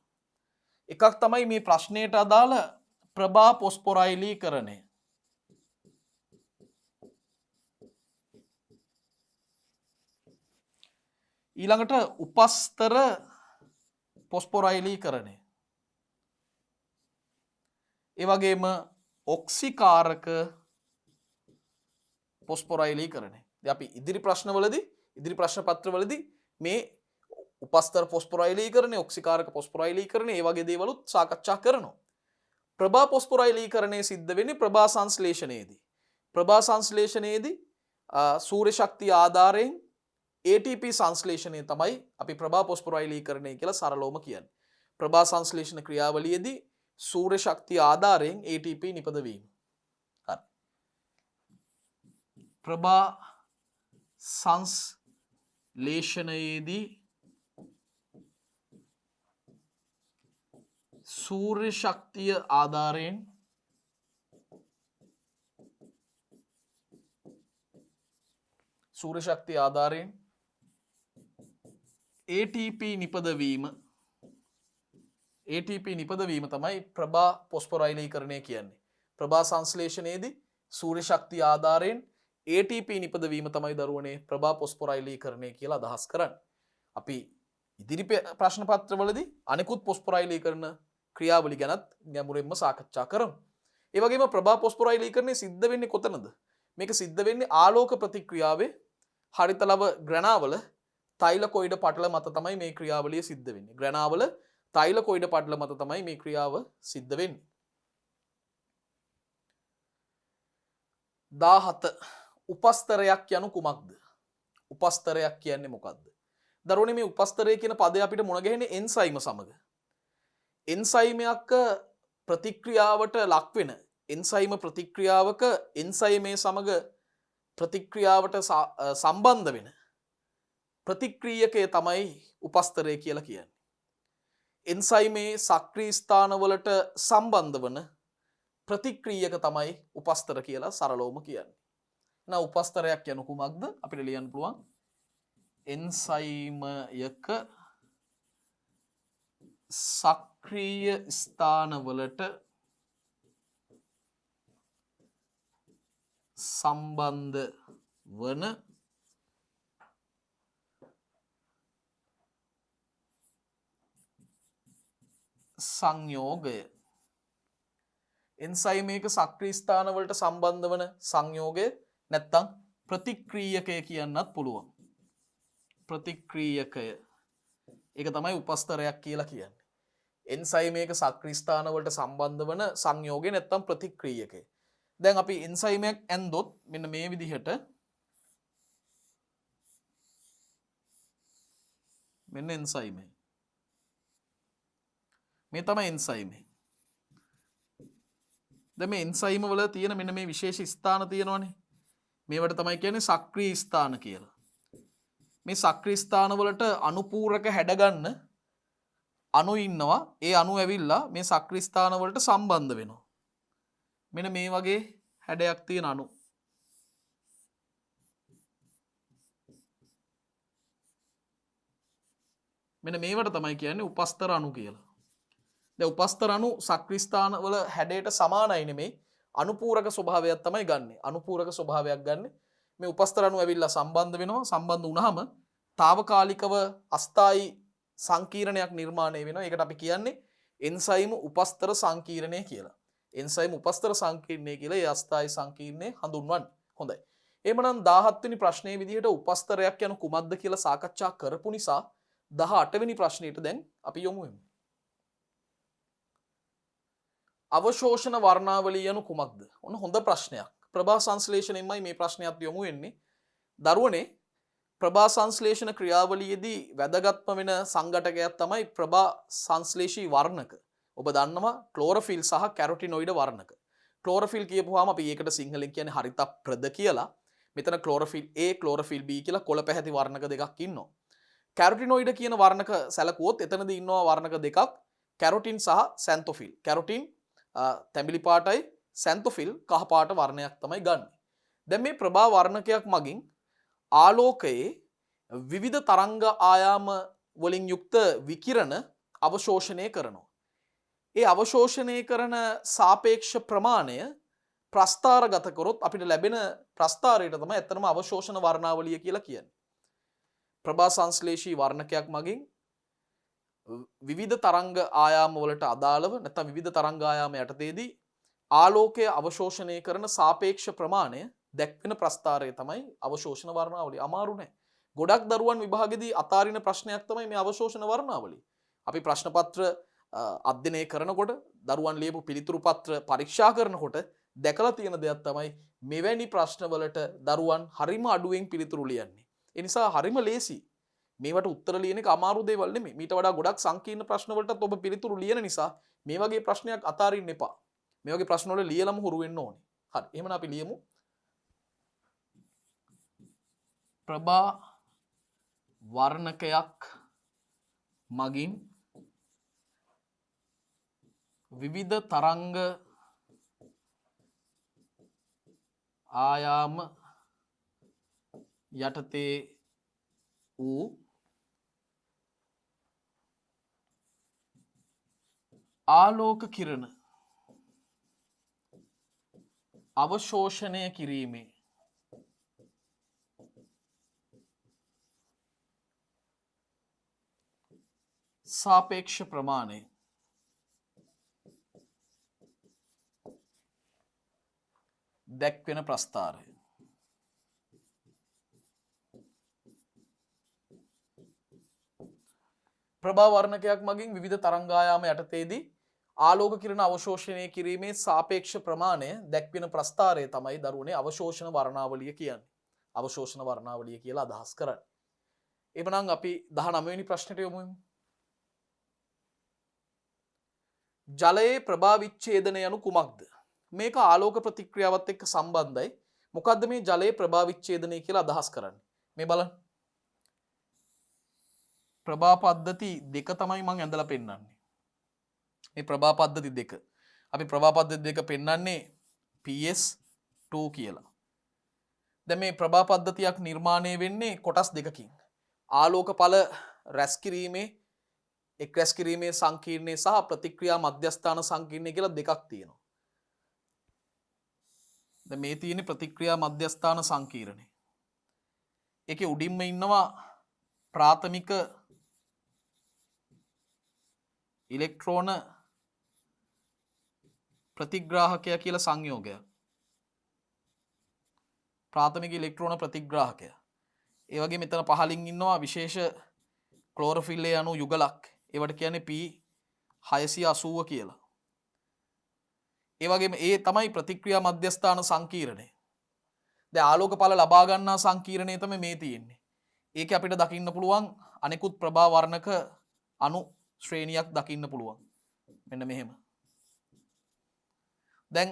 එකක් තමයි මේ ප්‍රශ්නයට අදාළ ප්‍රභා පොස්පොරයිලීකරණය. ඊළඟට උපස්තර පොස්පොරයිලීකරණය. ඒ වගේම ඔක්සිකාරක පොස්පොරයිලීකරණය. දැන් අපි ඉදිරි ප්‍රශ්නවලදී ඉදිරි ප්‍රශ්න පත්‍රවලදී මේ උපස්තර පොස්පොරයිලීකරණය, ඔක්සිකාරක පොස්පොරයිලීකරණය ඒ වගේ දේවලුත් සාකච්ඡා කරනවා. ප්‍රභා පොස්පොරයිලීකරණය සිද්ධ වෙන්නේ ප්‍රභා සංශ්ලේෂණයේදී. ප්‍රභා සංශ්ලේෂණයේදී සූර්ය ශක්තිය ආධාරයෙන් ATP සංශ්ලේෂණය තමයි අපි ප්‍රභා පොස්පොරයිලීකරණය කියලා සරලවම කියන්නේ. ප්‍රභා සංශ්ලේෂණ ක්‍රියාවලියේදී සූර්ය ශක්තිය ආධාරයෙන් ATP නිපදවීම. හරි. ප්‍රභා සංශ්ලේෂණයේදී සූර්ය ශක්තිය ආධාරයෙන් ATP නිපදවීම තමයි ප්‍රභා පොස්පොරයිලීකරණය කියන්නේ. ප්‍රභා සංශ්ලේෂණයේදී සූර්ය ශක්තිය ආධාරයෙන් ATP නිපදවීම තමයි දරුවනේ ප්‍රභා පොස්පොරයිලීකරණය කියලා අදහස් කරන්නේ. අපි ඉදිරි ප්‍රශ්න පත්‍රවලදී අනෙකුත් පොස්පොරයිලීකරණ ක්‍රියාවලි ගැනත් ගැඹුරින්ම සාකච්ඡා කරමු. ඒ වගේම ප්‍රභා පොස්පොරයිලීකරණය සිද්ධ වෙන්නේ කොතනද? මේක සිද්ධ වෙන්නේ ආලෝක ප්‍රතික්‍රියාවේ හරිතලව ග්‍රැනාවල තෛලකොයිඩ පටල මත තමයි මේ ක්‍රියාවලිය සිද්ධ වෙන්නේ. ග්‍රැනාවල තෛලකොයිඩ පටල මත තමයි මේ ක්‍රියාව සිද්ධ වෙන්නේ. 17 උපස්තරයක් යනු කුමක්ද? උපස්තරයක් කියන්නේ මොකක්ද? දරුවනේ මේ උපස්තරය කියන පදය අපිට මුණ ගැහෙන්නේ එන්සයිම සමග. එන්සයිමයක් ප්‍රතික්‍රියාවට ලක් වෙන එන්සයිම ප්‍රතික්‍රියාවක එන්සයිමේ සමග ප්‍රතික්‍රියාවට සම්බන්ධ වෙන ප්‍රතික්‍රියකය තමයි උපස්තරය කියලා කියන්නේ. එන්සයිමේ සක්‍රීය ස්ථානවලට සම්බන්ධ වන ප්‍රතික්‍රියක තමයි උපස්තර කියලා සරලවම කියන්නේ. එහෙනම් උපස්තරයක් යනු කුමක්ද? අපිට ලියන්න පුළුවන් එන්සයිමයක සක්‍රීය ස්ථානවලට සම්බන්ධ වන සංයෝගය. එන්සයිමයක සක්‍රීය ස්ථානවලට සම්බන්ධ වන සංයෝගය නැත්තම් ප්‍රතික්‍රියකය කියන්නත් පුළුවන්. ප්‍රතික්‍රියකය. ඒක තමයි උපස්තරයක් කියලා කියන්නේ. එන්සයිමයක සක්‍රීය ස්ථානවලට සම්බන්ධ වන සංයෝගය නැත්තම් ප්‍රතික්‍රියකය. දැන් අපි එන්සයිමයක් ඇන්දොත් මෙන්න මේ විදිහට මෙන්න එන්සයිමය. මේ තමයි එන්සයිමය. දැන් මේ එන්සයිම වල තියෙන මෙන්න මේ විශේෂ ස්ථාන තියෙනවනේ. මේවට තමයි කියන්නේ සක්‍රීය ස්ථාන කියලා. මේ සක්‍රීය ස්ථාන වලට අනුපූරක හැඩගන්න අණු ඉන්නවා. ඒ අණු ඇවිල්ලා මේ සක්‍රීය ස්ථාන වලට සම්බන්ධ වෙනවා. මෙන්න මේ වගේ හැඩයක් තියෙන අණු. මෙන්න මේවට තමයි කියන්නේ උපස්තර අණු කියලා. දැන් උපස්තර අණු සක්‍රීය ස්ථාන වල හැඩයට සමානයි නෙමෙයි අනුපූරක ස්වභාවයක් තමයි ගන්නෙ. අනුපූරක ස්වභාවයක් ගන්නෙ. මේ උපස්තර අණු ඇවිල්ලා සම්බන්ධ වෙනවා. සම්බන්ධ වුණාම తాවකාලිකව අස්ථායි සංකීර්ණයක් නිර්මාණය වෙනවා. ඒකට අපි කියන්නේ එන්සයිම උපස්තර සංකීර්ණය කියලා. එන්සයිම උපස්තර සංකීර්ණය කියලා ඒ අස්ථායි සංකීර්ණය හඳුන්වන්නේ. හොඳයි. එහෙමනම් 17 වෙනි ප්‍රශ්නයේ විදිහට උපස්තරයක් යන කුමක්ද කියලා සාකච්ඡා කරපු නිසා 18 වෙනි ප්‍රශ්නෙට දැන් අපි යමු වෙමු. අවශෝෂණ වර්ණාවලිය යනු කුමක්ද? ඔන්න හොඳ ප්‍රශ්නයක්. ප්‍රභා සංශ්ලේෂණයෙන්මයි මේ ප්‍රශ්නයත් යොමු වෙන්නේ. දරුවනේ ප්‍රභා සංශ්ලේෂණ ක්‍රියාවලියේදී වැදගත්ම වෙන සංඝටකයක් තමයි ප්‍රභා සංශ්ලේෂී වර්ණක. ඔබ දන්නවා ක්ලෝරොෆිල් සහ කැරොටිනොයිඩ් වර්ණක. ක්ලෝරොෆිල් කියපුවාම අපි ඒකට සිංහලෙන් කියන්නේ හරිත ප්‍රද කියලා. මෙතන ක්ලෝරොෆිල් A ක්ලෝරොෆිල් B කියලා කොළ පැහැති වර්ණක දෙකක් ඉන්නවා. කැරොටිනොයිඩ් කියන වර්ණක සැලකුවොත් එතනදී ඉන්නවා වර්ණක දෙකක් කැරොටින් සහ සැන්තොෆිල්. කැරොටින් තැඹිලි පාටයි සැන්තොෆිල් කහපාට වර්ණයක් තමයි ගන්න. දැන් මේ ප්‍රභා වර්ණකයක් මගින් ආලෝකයේ විවිධ තරංග ආයාම වලින් යුක්ත විකිරණ අවශෝෂණය කරනවා. ඒ අවශෝෂණය කරන සාපේක්ෂ ප්‍රමාණය ප්‍රස්ථාරගත කරොත් අපිට ලැබෙන ප්‍රස්ථාරයට තමයි ඇත්තටම අවශෝෂණ වර්ණාවලිය කියලා කියන්නේ. ප්‍රභා සංශ්ලේෂී වර්ණකයක් මගින් විවිධ තරංග ආයාම වලට අදාළව නැත්නම් විවිධ තරංග ආයාම යටතේදී ආලෝකය අවශෝෂණය කරන සාපේක්ෂ ප්‍රමාණය දැක්වෙන ප්‍රස්ථාරය තමයි අවශෝෂණ වර්ණාවලිය. අමාරු නෑ. ගොඩක් දරුවන් විභාගෙදී අතාරින ප්‍රශ්නයක් තමයි මේ අවශෝෂණ වර්ණාවලිය. අපි ප්‍රශ්න පත්‍ර අධ්‍යයනය කරනකොට දරුවන් ලියපු පිළිතුරු පත්‍ර පරීක්ෂා කරනකොට දැකලා තියෙන දෙයක් තමයි මෙවැනි ප්‍රශ්නවලට දරුවන් හරිම අඩුවෙන් පිළිතුරු ලියන්නේ. ඒ නිසා හරිම ලේසි. මේවට උත්තර ලියන එක අමාරු දේවල් නෙමෙයි. මීට වඩා ගොඩක් සංකීර්ණ ප්‍රශ්න වලටත් ඔබ පිළිතුරු ලියන නිසා මේ වගේ ප්‍රශ්නයක් අතාරින්න එපා. මේ වගේ ප්‍රශ්න වල ලියලම හුරු වෙන්න ඕනේ. හරි. එහෙනම් අපි ලියමු. ප්‍රභා වර්ණකයක් මගින් විවිධ තරංග ආයාම යටතේ වූ ආලෝක කිරණ අවශෝෂණය කිරීමේ සාපේක්ෂ ප්‍රමාණය දැක්වෙන ප්‍රස්ථාරය. ප්‍රභා වර්ණකයක් මගින් විවිධ තරංගායාම යටතේදී ආලෝක කිරණ අවශෝෂණය කිරීමේ සාපේක්ෂ ප්‍රමාණය දැක්වෙන ප්‍රස්ථාරය තමයි දරුවනේ අවශෝෂණ වර්ණාවලිය කියන්නේ. අවශෝෂණ වර්ණාවලිය කියලා අදහස් කරන්නේ. එhmenan අපි 19 වෙනි ප්‍රශ්නෙට යමු. ජලයේ ප්‍රභා විච්ඡේදනය යනු කුමක්ද? මේක ආලෝක ප්‍රතික්‍රියාවත් එක්ක සම්බන්ධයි. මොකද්ද මේ ජලයේ ප්‍රභා විච්ඡේදනය කියලා අදහස් කරන්නේ? මේ බලන්න. ප්‍රභා පද්ධති දෙක තමයි මම ඇඳලා පෙන්නන්නේ. මේ ප්‍රභා පද්ධති දෙක. අපි ප්‍රභා පද්ධති දෙක පෙන්නන්නේ PS2 කියලා. දැන් මේ ප්‍රභා පද්ධතියක් නිර්මාණය වෙන්නේ කොටස් දෙකකින්. ආලෝක ඵල රැස් කිරීමේ එක් රැස් කිරීමේ සංකීර්ණය සහ ප්‍රතික්‍රියා මධ්‍යස්ථාන සංකීර්ණය කියලා දෙකක් තියෙනවා. දැන් මේ තියෙන්නේ ප්‍රතික්‍රියා මධ්‍යස්ථාන සංකීර්ණය. ඒකේ උඩින්ම ඉන්නවා ප්‍රාථමික ඉලෙක්ට්‍රෝන ප්‍රතිග්‍රාහකය කියලා සංයෝගයක්. ප්‍රාථමික ඉලෙක්ට්‍රෝන ප්‍රතිග්‍රාහකය. ඒ වගේ මෙතන පහලින් ඉන්නවා විශේෂ ක්ලෝරොෆිල් යනු යුගලක්. ඒවට කියන්නේ P680 කියලා. ඒ වගේම ඒ තමයි ප්‍රතික්‍රියා මධ්‍යස්ථාන සංකීර්ණය. දැන් ආලෝක ඵල ලබා ගන්නා සංකීර්ණය තමයි මේ තියෙන්නේ. ඒක අපිට දකින්න පුළුවන් අනිකුත් ප්‍රභා වර්ණක අණු ශ්‍රේණියක් දකින්න පුළුවන්. මෙන්න මෙහෙම. දැන්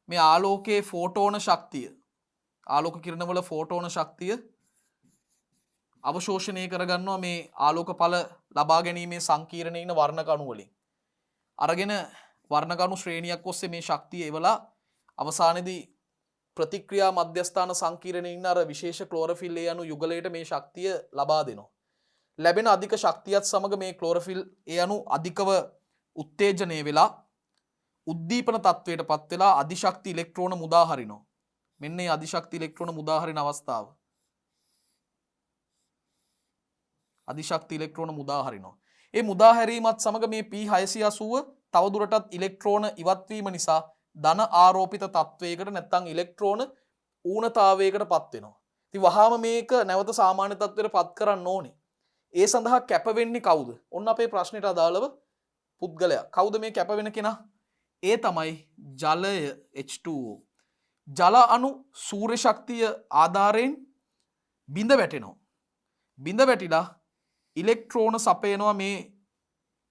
මේ ආලෝකයේ ෆෝටෝන ශක්තිය ආලෝක කිරණ වල ෆෝටෝන ශක්තිය අවශෝෂණය කරගන්නවා මේ ආලෝක ඵල ලබා ගැනීමේ සංකීර්ණයේ ඉන්න වර්ණක අණු වලින්. අරගෙන වර්ණක අණු ශ්‍රේණියක් ඔස්සේ මේ ශක්තිය එවලා අවසානයේදී ප්‍රතික්‍රියා මධ්‍යස්ථාන සංකීර්ණයේ ඉන්න අර විශේෂ ක්ලෝරොෆිල් A අණු යුගලයට මේ ශක්තිය ලබා දෙනවා. ලැබෙන අධික ශක්තියත් සමග මේ ක්ලෝරොෆිල් A අණු අධිකව උත්තේජනය වෙලා උද්දීපන තත්වයට පත් වෙලා අධිශක්ති ඉලෙක්ට්‍රෝන මුදා හරිනවා. මෙන්න මේ අධිශක්ති ඉලෙක්ට්‍රෝන මුදා හරින අවස්ථාව. අධිශක්ති ඉලෙක්ට්‍රෝන මුදා හරිනවා. ඒ මුදා හැරීමත් සමග මේ P680 තවදුරටත් ඉලෙක්ට්‍රෝන ඉවත් වීම නිසා ධන ආරෝපිත තත්වයකට නැත්නම් ඉලෙක්ට්‍රෝන ඌනතාවයකට පත් වෙනවා. ඉතින් වහාම මේක නැවත සාමාන්‍ය තත්ත්වයට පත් කරන්න ඕනේ. ඒ සඳහා කැප වෙන්නේ කවුද? ඔන්න අපේ ප්‍රශ්නෙට අදාළව පුද්ගලයා. කවුද මේ කැප වෙන කෙනා? ඒ තමයි ජලය H2O. ජල අණු සූර්ය ශක්තිය ආධාරයෙන් බිඳ වැටෙනවා. බිඳ වැටිලා ඉලෙක්ට්‍රෝන සපයනවා මේ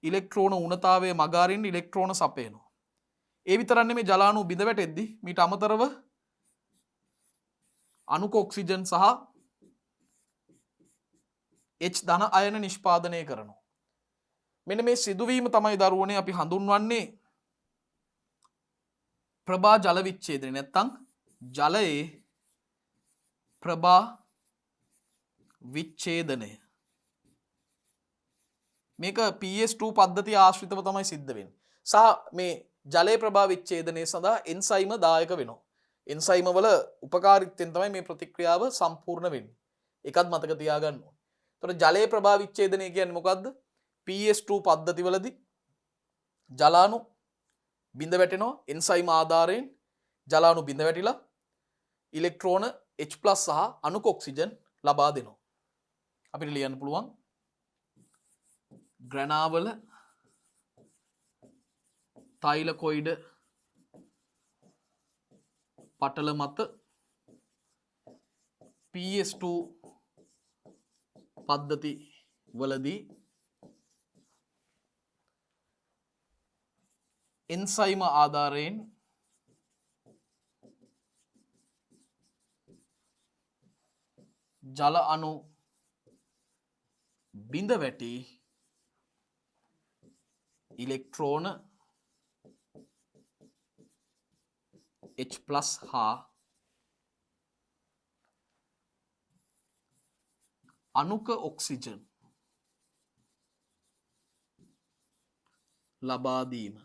ඉලෙක්ට්‍රෝන ඌනතාවයේ මග අරින්න ඉලෙක්ට්‍රෝන සපයනවා. ඒ විතරක් නෙමෙයි ජල අණු බිඳ වැටෙද්දි මීට අමතරව අණුක ඔක්සිජන් සහ H ධන අයන නිෂ්පාදනය කරනවා. මෙන්න මේ සිදුවීම තමයි දරුවනේ අපි හඳුන්වන්නේ ප්‍රභා ජල විච්ඡේදනය නැත්තම් ජලයේ ප්‍රභා විච්ඡේදනය මේක PS2 පද්ධතිය ආශ්‍රිතව තමයි සිද්ධ වෙන්නේ. සහ මේ ජලයේ ප්‍රභා විච්ඡේදනය සඳහා එන්සයිම දායක වෙනවා. එන්සයිම වල උපකාරීත්වයෙන් තමයි මේ ප්‍රතික්‍රියාව සම්පූර්ණ වෙන්නේ. ඒකත් මතක තියාගන්න ඕනේ. එතකොට ජලයේ ප්‍රභා විච්ඡේදනය කියන්නේ මොකද්ද? PS2 පද්ධතිවලදී ජලාණු බිඳ වැටෙනවා එන්සයිම ආධාරයෙන් ජලාණු බිඳ වැටිලා ඉලෙක්ට්‍රෝන H+ සහ අණුක ඔක්සිජන් ලබා දෙනවා. අපිට ලියන්න පුළුවන් ග්‍රැනාවල තෛලකොයිඩ පටල මත PS2 පද්ධති වලදී එන්සයිම ආධාරයෙන් ජල අණු බිඳ වැටි ඉලෙක්ට්‍රෝන H+ හා අණුක ඔක්සිජන් ලබා දීම.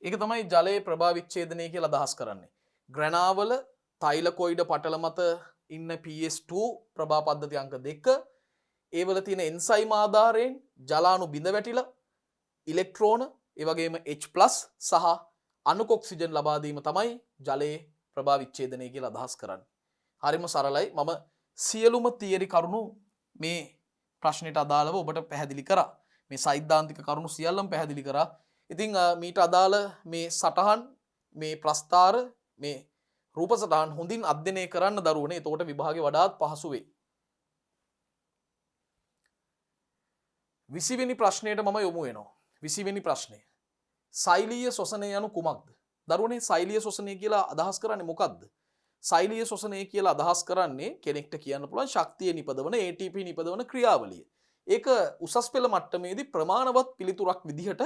ඒක තමයි ජලයේ ප්‍රභා විච්ඡේදනය කියලා අදහස් කරන්නේ. ග්‍රැනාවල තෛලකොයිඩ පටල මත ඉන්න PS2 ප්‍රභා පද්ධති අංක 2 ඒ වල තියෙන එන්සයිම ආධාරයෙන් ජලාණු බිඳ වැටිලා ඉලෙක්ට්‍රෝන ඒ වගේම H+ සහ අණුක ඔක්සිජන් ලබා දීම තමයි ජලයේ ප්‍රභා විච්ඡේදනය කියලා අදහස් කරන්නේ. හරිම සරලයි. මම සියලුම තියරි කරුණු මේ ප්‍රශ්නෙට අදාළව ඔබට පැහැදිලි කරා. මේ සෛද්ධාන්තික කරුණු සියල්ලම පැහැදිලි කරා. ඉතින් මීට අදාළ මේ සටහන් මේ ප්‍රස්ථාර මේ රූප සටහන් හොඳින් අධ්‍යයනය කරන්න දරුවනේ. එතකොට විභාගේ වඩාත් පහසු වෙයි. 20 වෙනි ප්‍රශ්නයට මම යොමු වෙනවා. 20 වෙනි ප්‍රශ්නය. සෛලීය ශ්වසනය යනු කුමක්ද? දරුවනේ සෛලීය ශ්වසනය කියලා අදහස් කරන්නේ මොකක්ද? සෛලීය ශ්වසනය කියලා අදහස් කරන්නේ කෙනෙක්ට කියන්න පුළුවන් ශක්තිය නිපදවන ATP නිපදවන ක්‍රියාවලිය. ඒක උසස් පෙළ මට්ටමේදී ප්‍රමාණවත් පිළිතුරක් විදිහට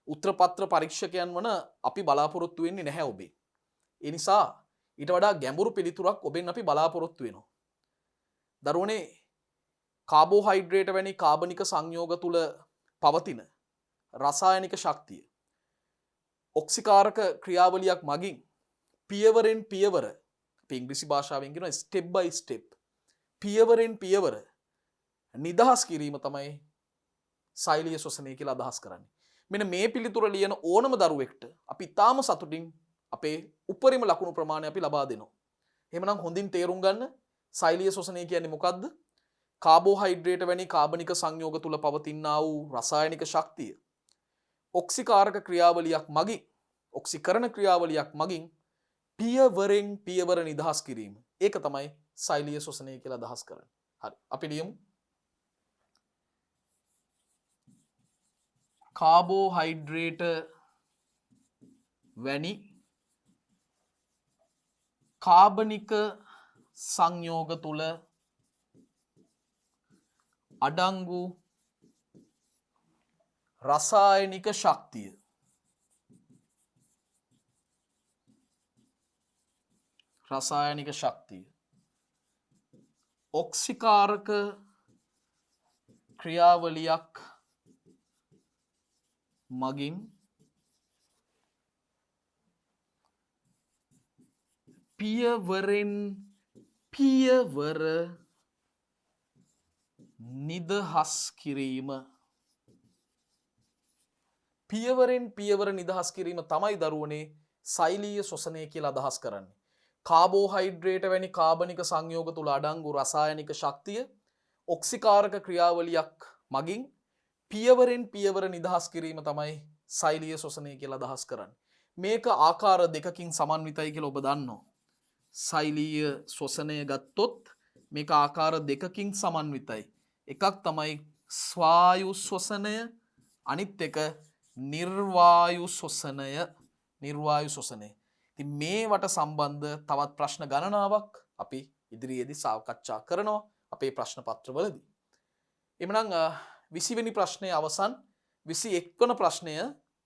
උත්තරපත්‍ර පරීක්ෂකයන් වන අපි බලාපොරොත්තු වෙන්නේ නැහැ ඔබේ. ඒ නිසා ඊට වඩා ගැඹුරු පිළිතුරක් ඔබෙන් අපි බලාපොරොත්තු වෙනවා. දරුවනේ කාබෝහයිඩ්‍රේට වැනි කාබනික සංයෝග තුල පවතින රසායනික ශක්තිය ඔක්සිකාරක ක්‍රියාවලියක් මගින් පියවරෙන් පියවර අපි ඉංග්‍රීසි භාෂාවෙන් කියනවා ස්ටෙප් බයි ස්ටෙප් පියවරෙන් පියවර නිදහස් කිරීම තමයි සෛලීය ශ්වසනය කියලා අදහස් කරන්නේ. මෙන්න මේ පිළිතුර ලියන ඕනම දරුවෙක්ට අපි තාම සතුටින් අපේ උපරිම ලකුණු ප්‍රමාණය අපි ලබා දෙනවා. එහෙමනම් හොඳින් තේරුම් ගන්න සෛලීය ශ්වසනය කියන්නේ මොකක්ද? කාබෝහයිඩ්‍රේට වැනි කාබනික සංයෝග තුල පවතිනා වූ රසායනික ශක්තිය ඔක්සිකාරක ක්‍රියාවලියක් මගින් ඔක්සිකරණ ක්‍රියාවලියක් මගින් පියවරෙන් පියවර නිදහස් කිරීම. ඒක තමයි සෛලීය ශ්වසනය කියලා අදහස් කරන්නේ. හරි. අපි ලියමු. කාබෝහයිඩ්‍රේට වැනි කාබනික සංයෝග තුල අඩංගු රසායනික ශක්තිය ඔක්සිකාරක ක්‍රියාවලියක් මගින් පියවරෙන් පියවර නිදහස් කිරීම. පියවරෙන් පියවර නිදහස් කිරීම තමයි දරුවනේ සෛලීය ශ්වසනය කියලා අදහස් කරන්නේ. කාබෝහයිඩ්‍රේට වැනි කාබනික සංයෝග තුල අඩංගු රසායනික ශක්තිය ඔක්සිකාරක ක්‍රියාවලියක් මගින් පියවරෙන් පියවර නිදහස් කිරීම තමයි සෛලීය ශ්වසනය කියලා අදහස් කරන්නේ. මේක ආකාර දෙකකින් සමන්විතයි කියලා ඔබ දන්නවා. සෛලීය ශ්වසනය ගත්තොත් මේක ආකාර දෙකකින් සමන්විතයි. එකක් තමයි ස්වායු ශ්වසනය, අනිත් එක නිර්වායු ශ්වසනය. ඉතින් මේවට සම්බන්ධ තවත් ප්‍රශ්න ගණනාවක් අපි ඉදිරියේදී සාකච්ඡා කරනවා අපේ ප්‍රශ්න පත්‍රවලදී. එhmenan 20 වෙනි ප්‍රශ්නය අවසන් 21 වන ප්‍රශ්නය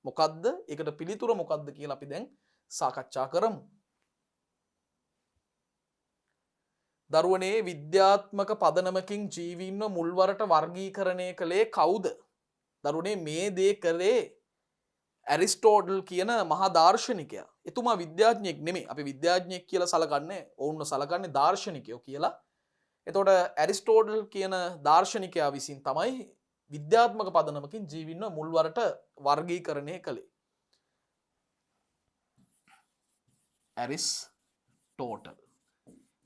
මොකද්ද? ඒකට පිළිතුර මොකද්ද කියලා අපි දැන් සාකච්ඡා කරමු. දරුවනේ විද්‍යාත්මක පදනමකින් ජීවීන්ව මුල්වරට වර්ගීකරණය කළේ කවුද? දරුවනේ මේ දේ කළේ ඇරිස්ටෝටල් කියන මහා දාර්ශනිකයා. එතුමා විද්‍යාඥයෙක් නෙමෙයි. අපි විද්‍යාඥයෙක් කියලා සලකන්නේ ඔවුන්ව සලකන්නේ දාර්ශනිකයෝ කියලා. එතකොට ඇරිස්ටෝටල් කියන දාර්ශනිකයා විසින් තමයි විද්‍යාත්මක පදනමකින් ජීවීන්ව මුල්වරට වර්ගීකරණය කළේ. ඇරිස්ටෝටල්.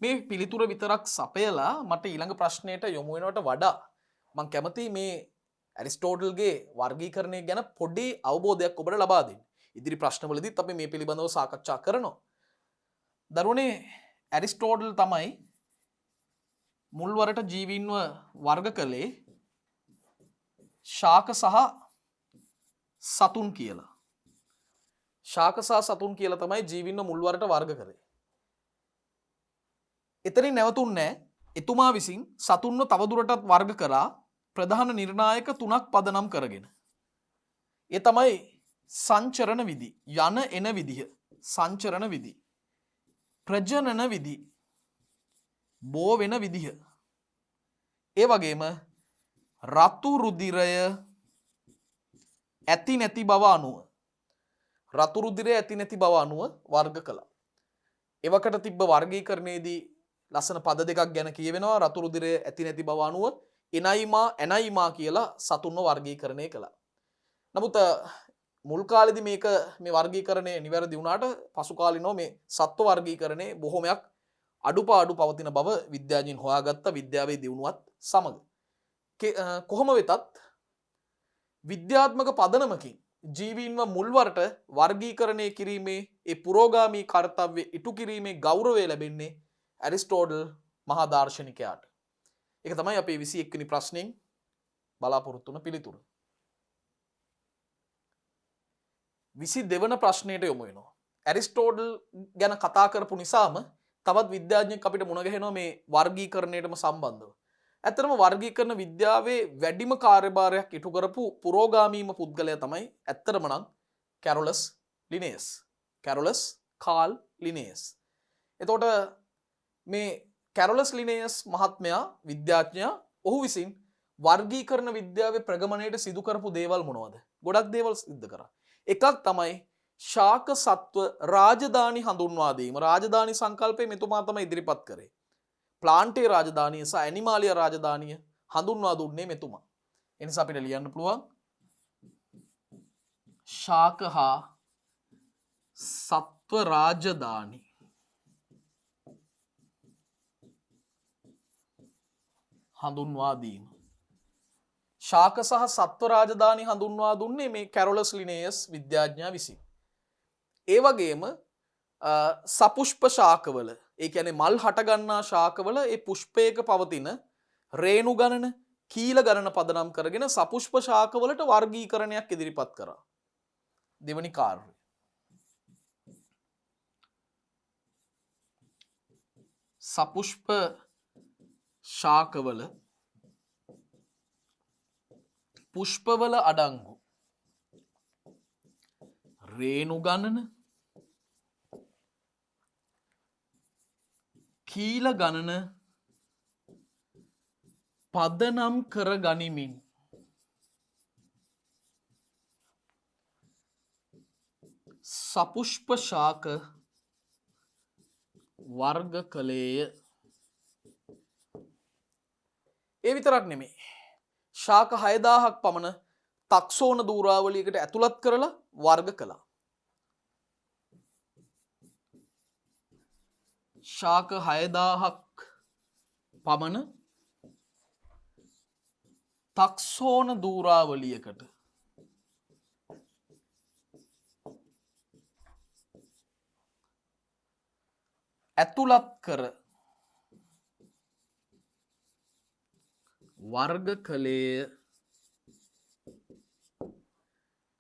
මේ පිළිතුර විතරක් සපයලා මට ඊළඟ ප්‍රශ්නයට යොමු වෙනවට වඩා මම කැමතියි මේ ඇරිස්ටෝටල්ගේ වර්ගීකරණය ගැන පොඩි අවබෝධයක් ඔබට ලබා දෙන්න. ඉදිරි ප්‍රශ්නවලදීත් අපි මේ පිළිබඳව සාකච්ඡා කරනවා. දරුවනේ ඇරිස්ටෝටල් තමයි මුල්වරට ජීවීන්ව වර්ග කළේ ශාක සහ සතුන් කියලා. ශාක සහ සතුන් කියලා තමයි ජීවීන්ව මුල්වරට වර්ග කළේ. එතනින් නැවතුන්නේ එතුමා විසින් සතුන්ව තවදුරටත් වර්ග කරා ප්‍රධාන නිර්ණායක 3ක් පදනම් කරගෙන. ඒ තමයි සංචරණ විධි, යන එන විදිහ, සංචරණ විධි, ප්‍රජනන විධි, බෝ වෙන විදිහ. ඒ වගේම රතු රුධිරය ඇති නැති බව අනුව, රතු රුධිරය ඇති නැති බව අනුව වර්ග කළා. එවකට තිබ්බ වර්ගීකරණයේදී ලස්සන පද දෙකක් ගැන කියවෙනවා. රතු රුධිරය ඇති නැති බව අනුව එනයිමා ඇනයිමා කියලා සතුන්ව වර්ගීකරණය කළා. නමුත් මුල් කාලෙදි මේක මේ වර්ගීකරණය නිවැරදි වුණාට පසු කාලිනව මේ සත්ව වර්ගීකරණයේ බොහොමයක් අඩුපාඩු පවතින බව විද්‍යාඥයින් හොයාගත්ත විද්‍යාවේ දියුණුවත් සමග. කොහොම වෙතත් විද්‍යාත්මක පදනමකින් ජීවීන්ව මුල්වරට වර්ගීකරණය කිරීමේ ඒ පුරෝගාමී කර්තව්‍ය ඉටු කිරීමේ ගෞරවය ලැබෙන්නේ ඇරිස්ටෝටල් මහා දාර්ශනිකයාට. ඒක තමයි අපේ 21 වෙනි ප්‍රශ්نين බලාපොරොත්තු වන පිළිතුර. 22 වන ප්‍රශ්නයට යොමු වෙනවා. ඇරිස්ටෝටල් ගැන කතා කරපු නිසාම තවත් විද්‍යාඥයෙක් අපිට මුණ ගැහෙනවා මේ වර්ගීකරණයටම සම්බන්ධව. ඇත්තටම වර්ගීකරණ විද්‍යාවේ වැඩිම කාර්යභාරයක් ඉටු කරපු පුරෝගාමීම පුද්ගලයා තමයි ඇත්තටම නම් කැරොලස් ලිනේයස්. කැරොලස් කාල් ලිනේයස්. එතකොට මේ කැරොලස් ලිනේයස් මහත්මයා විද්‍යාඥයා ඔහු විසින් වර්ගීකරණ විද්‍යාවේ ප්‍රගමණයට සිදු කරපු දේවල් මොනවද? ගොඩක් දේවල් සිද්ධ කරා. එකක් තමයි ශාක සත්ව රාජධානි හඳුන්වා දීම. රාජධානි සංකල්පය මෙතුමා තමයි ඉදිරිපත් කරේ. ප්ලාන්ටේ රාජධානිය සහ ඇනිමාලිය රාජධානිය හඳුන්වා දුන්නේ මෙතුමා. ඒ නිසා අපිට ලියන්න පුළුවන් ශාක හා සත්ව රාජධානි හඳුන්වා දීම. ශාක සහ සත්ව රාජධානි හඳුන්වා දුන්නේ මේ කැරොලස් ලිනේයස් විද්‍යාඥයා විසින්. ඒ වගේම සපුෂ්ප ශාකවල, ඒ කියන්නේ මල් හටගන්නා ශාකවල ඒ පුෂ්පයක පවතින රේණු ගණන, කීල ගණන පදනම් කරගෙන සපුෂ්ප ශාකවලට වර්ගීකරණයක් ඉදිරිපත් කරා. දෙවනි කාර්යය. සපුෂ්ප ශාකවල පුෂ්පවල අඩංගු රේණු ගණන, කීල ගණන පදනම් කර ගනිමින් සපුෂ්ප ශාක වර්ග කළේය. ඒ විතරක් නෙමෙයි. ශාක 6000ක් පමණ තක්සෝන දූරාවලියකට ඇතුළත් කරලා වර්ග කළා. ශාක 6000ක් පමණ තක්සෝන දූරාවලියකට ඇතුළත් කර වර්ග කළේය.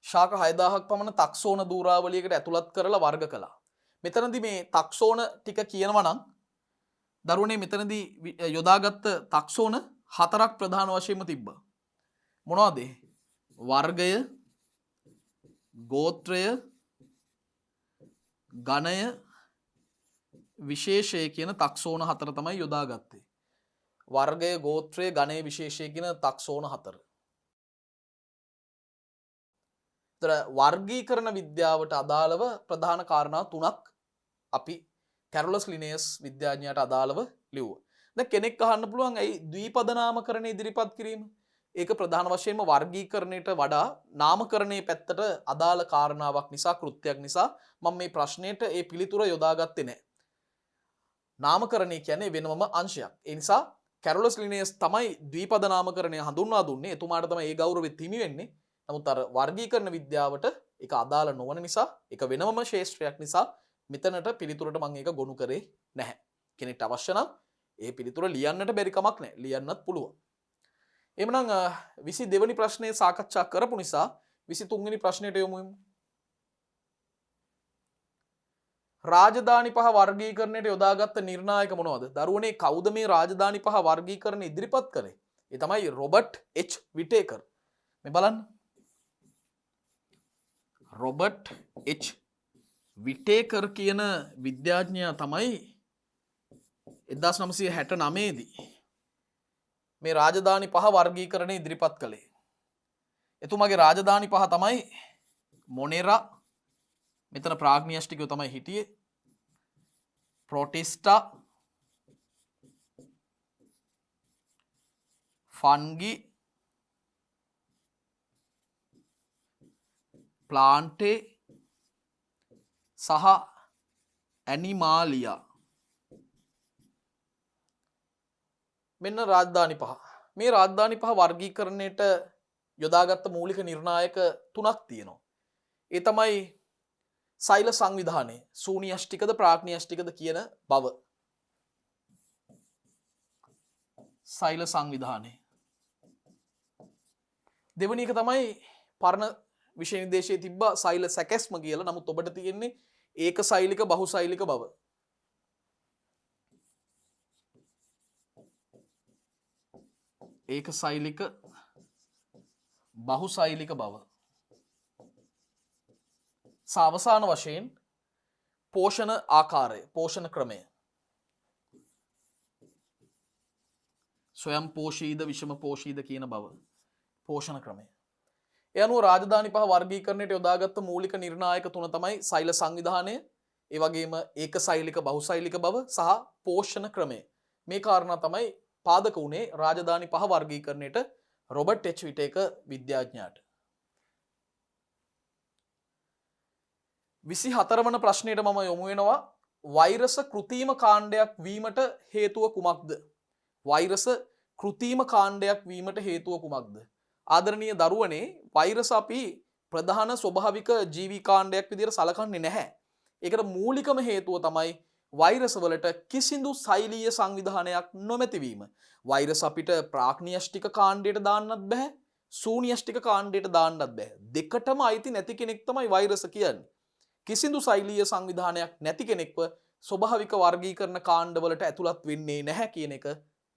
ශාක 6000ක් පමණ තක්සෝන දූරාවලියකට ඇතුළත් කරලා වර්ග කළා. මෙතනදී මේ තක්සෝන ටික කියනවා නම් දරුවනේ මෙතනදී යොදාගත්ත තක්සෝන 4ක් ප්‍රධාන වශයෙන්ම තිබ්බා. මොනවද? වර්ගය, ගෝත්‍රය, ගණය විශේෂය කියන තක්සෝන 4 තමයි යොදාගත්තේ. වර්ගය ගෝත්‍රය ගණය විශේෂය කියන තක්සෝන 4. තර වර්ගීකරණ විද්‍යාවට අදාළව ප්‍රධාන කාරණා 3ක් අපි කැරොලස් ලිනේයස් විද්‍යාඥයාට අදාළව ලිව්වා. දැන් කෙනෙක් අහන්න පුළුවන් ඇයි ද්විපද නාමකරණ ඉදිරිපත් කිරීම? ඒක ප්‍රධාන වශයෙන්ම වර්ගීකරණයට වඩා නාමකරණයේ පැත්තට අදාළ කාරණාවක් නිසා කෘත්‍යයක් නිසා මම මේ ප්‍රශ්නයට ඒ පිළිතුර යොදාගත්තේ නැහැ. නාමකරණය කියන්නේ වෙනම අංශයක්. ඒ නිසා කැරොලස් ලිනේයස් තමයි ද්විපද නාමකරණය හඳුන්වා දුන්නේ. එතුමාට තමයි ඒ ගෞරවෙ හිමි වෙන්නේ. නමුත් අර වර්ගීකරණ විද්‍යාවට ඒක අදාළ නොවන නිසා ඒක වෙනම ශාස්ත්‍රයක් නිසා මෙතනට පිළිතුරට මම ඒක ගොනු කරේ නැහැ. කෙනෙක්ට අවශ්‍ය නම් ඒ පිළිතුර ලියන්නට බැරි කමක් නැහැ. ලියන්නත් පුළුවන්. එhmenan 22 වෙනි ප්‍රශ්නේ සාකච්ඡා කරපු නිසා 23 වෙනි ප්‍රශ්නයට යමු. රාජධානි පහ වර්ගීකරණයට යොදාගත්ත නිර්ණායක මොනවද? දරුවනේ කවුද මේ රාජධානි පහ වර්ගීකරණ ඉදිරිපත් කරේ? ඒ තමයි රොබර්ට් එච් විටේකර්. මේ බලන්න. රොබර්ට් එච් විටේකර් කියන විද්‍යාඥයා තමයි 1969 දී මේ රාජධානි පහ වර්ගීකරණය ඉදිරිපත් කළේ. එතුමාගේ රාජධානි පහ තමයි මොනෙරා, මෙතන ප්‍රාග්නියෂ්ටිකයෝ තමයි හිටියේ, ප්‍රොටිස්ටා, ෆන්ගි, ප්ලාන්ටේ සහ ඇනිමාලියා. මෙන්න රාජධානි පහ. මේ රාජධානි පහ වර්ගීකරණයට යොදාගත්ත මූලික නිර්ණායක 3ක් තියෙනවා. ඒ තමයි සෛල සංවිධානය, ශූන්‍යෂ්ටිකද ප්‍රාග්නියෂ්ටිකද කියන බව. සෛල සංවිධානය. දෙවෙනි එක තමයි පරණ විෂය නිර්දේශයේ තිබ්බ සෛල සැකැස්ම කියලා. නමුත් ඔබට තියෙන්නේ ඒක සෛලික බහුසෛලික බව. ඒක සෛලික බහුසෛලික බව. සාවසාන වශයෙන් පෝෂණ ආකාරය, පෝෂණ ක්‍රමය. ස්වයං පෝෂීද විෂම පෝෂීද කියන බව. පෝෂණ ක්‍රමය. ඒ අනුව රාජධානි පහ වර්ගීකරණයට යොදාගත්ත මූලික නිර්ණායක 3 තමයි සෛල සංවිධානය, ඒ වගේම ඒක සෛලික බහුසෛලික බව සහ පෝෂණ ක්‍රමය. මේ කාරණා තමයි පාදක වුණේ රාජධානි පහ වර්ගීකරණයට රොබර්ට් එච් විටේකර් විද්‍යාඥයාට. 24 වන ප්‍රශ්නයට මම යොමු වෙනවා. වෛරස කෘත්‍රිම කාණ්ඩයක් වීමට හේතුව කුමක්ද? වෛරස කෘත්‍රිම කාණ්ඩයක් වීමට හේතුව කුමක්ද? ආදරණීය දරුවනේ, වෛරස අපි ප්‍රධාන ස්වභාවික ජීවි කාණ්ඩයක් විදිහට සලකන්නේ නැහැ. ඒකට මූලිකම හේතුව තමයි වෛරස වලට කිසිදු සෛලීය සංවිධානයක් නොමැතිවීම. වෛරස අපිට ප්‍රාග්නියෂ්ටික කාණ්ඩයට දාන්නත් බෑ, ශූන්‍යෂ්ටික කාණ්ඩයට දාන්නත් බෑ. දෙකටම අයිති නැති කෙනෙක් තමයි වෛරස කියන්නේ. කිසිදු සෛලීය සංවිධානයක් නැති කෙනෙක්ව ස්වභාවික වර්ගීකරණ කාණ්ඩවලට ඇතුළත් වෙන්නේ නැහැ කියන එක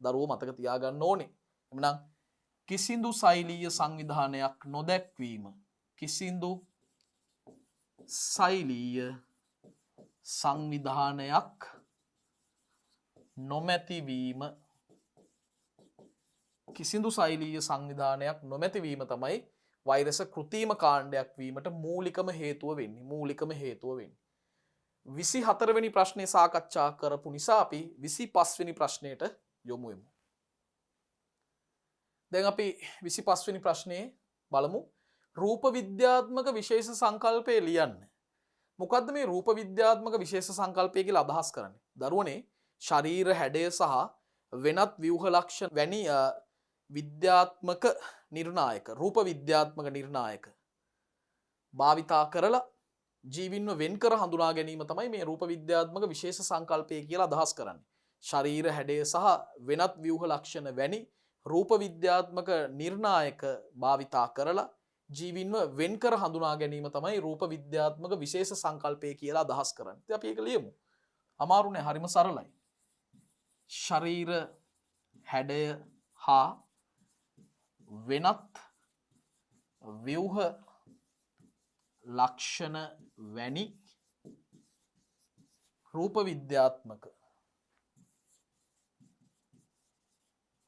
දරුවෝ මතක තියාගන්න ඕනේ. එhmenan කිසිදු සෛලීය සංවිධානයක් නොදැක්වීම, කිසිදු සෛලීය සංවිධානයක් නොමැතිවීම, කිසිදු සෛලීය සංවිධානයක් නොමැතිවීම තමයි වෛරස කෘත්‍රිම කාණ්ඩයක් වීමට මූලිකම හේතුව වෙන්නේ. මූලිකම හේතුව වෙන්නේ. 24 වෙනි ප්‍රශ්නේ සාකච්ඡා කරපු නිසා අපි 25 වෙනි ප්‍රශ්නයට යොමු වෙමු. දැන් අපි 25 වෙනි ප්‍රශ්නේ බලමු. රූප විද්‍යාත්මක විශේෂ සංකල්පය ලියන්න. මොකද්ද මේ රූප විද්‍යාත්මක විශේෂ සංකල්පය කියලා අදහස් කරන්නේ? දරුවනේ, ශරීර හැඩය සහ වෙනත් ව්‍යුහ ලක්ෂණ වැනි විද්‍යාත්මක නිර්ණායක, රූප විද්‍යාත්මක නිර්ණායක භාවිතා කරලා ජීවින්ව වෙන් කර හඳුනා ගැනීම තමයි මේ රූප විද්‍යාත්මක විශේෂ සංකල්පය කියලා අදහස් කරන්නේ. ශරීර හැඩය සහ වෙනත් ව්‍යුහ ලක්ෂණ වැනි රූප විද්‍යාත්මක නිර්ණායක භාවිතා කරලා ජීවින්ව වෙන් කර හඳුනා ගැනීම තමයි රූප විද්‍යාත්මක විශේෂ සංකල්පය කියලා අදහස් කරන්නේ. ඉතින් අපි ඒක ලියමු. අමාරු නෑ, හරිම සරලයි. ශරීර හැඩය හා වෙනත් ව්‍යුහ ලක්ෂණ වැනි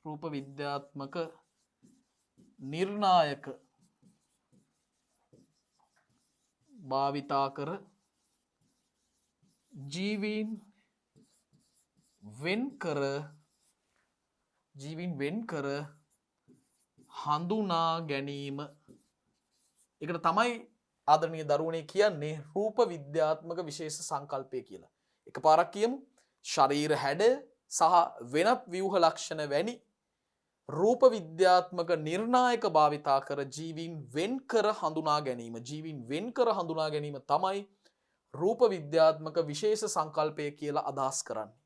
රූප විද්‍යාත්මක නිර්ණායක භාවිතා කර ජීවීන් වෙන් කර හඳුනා ගැනීම. එකට තමයි ආදරණීය දරුවනේ කියන්නේ රූප විද්‍යාත්මක විශේෂ සංකල්පය කියලා. එක පාරක් කියමු. ශරීර හැඩය සහ වෙනත් ව්‍යුහ ලක්ෂණ වැනි රූප විද්‍යාත්මක නිර්ණායක භාවිතා කර ජීවීන් වෙන් කර හඳුනා ගැනීම. ජීවීන් වෙන් කර හඳුනා ගැනීම තමයි රූප විද්‍යාත්මක විශේෂ සංකල්පය කියලා අදහස් කරන්නේ.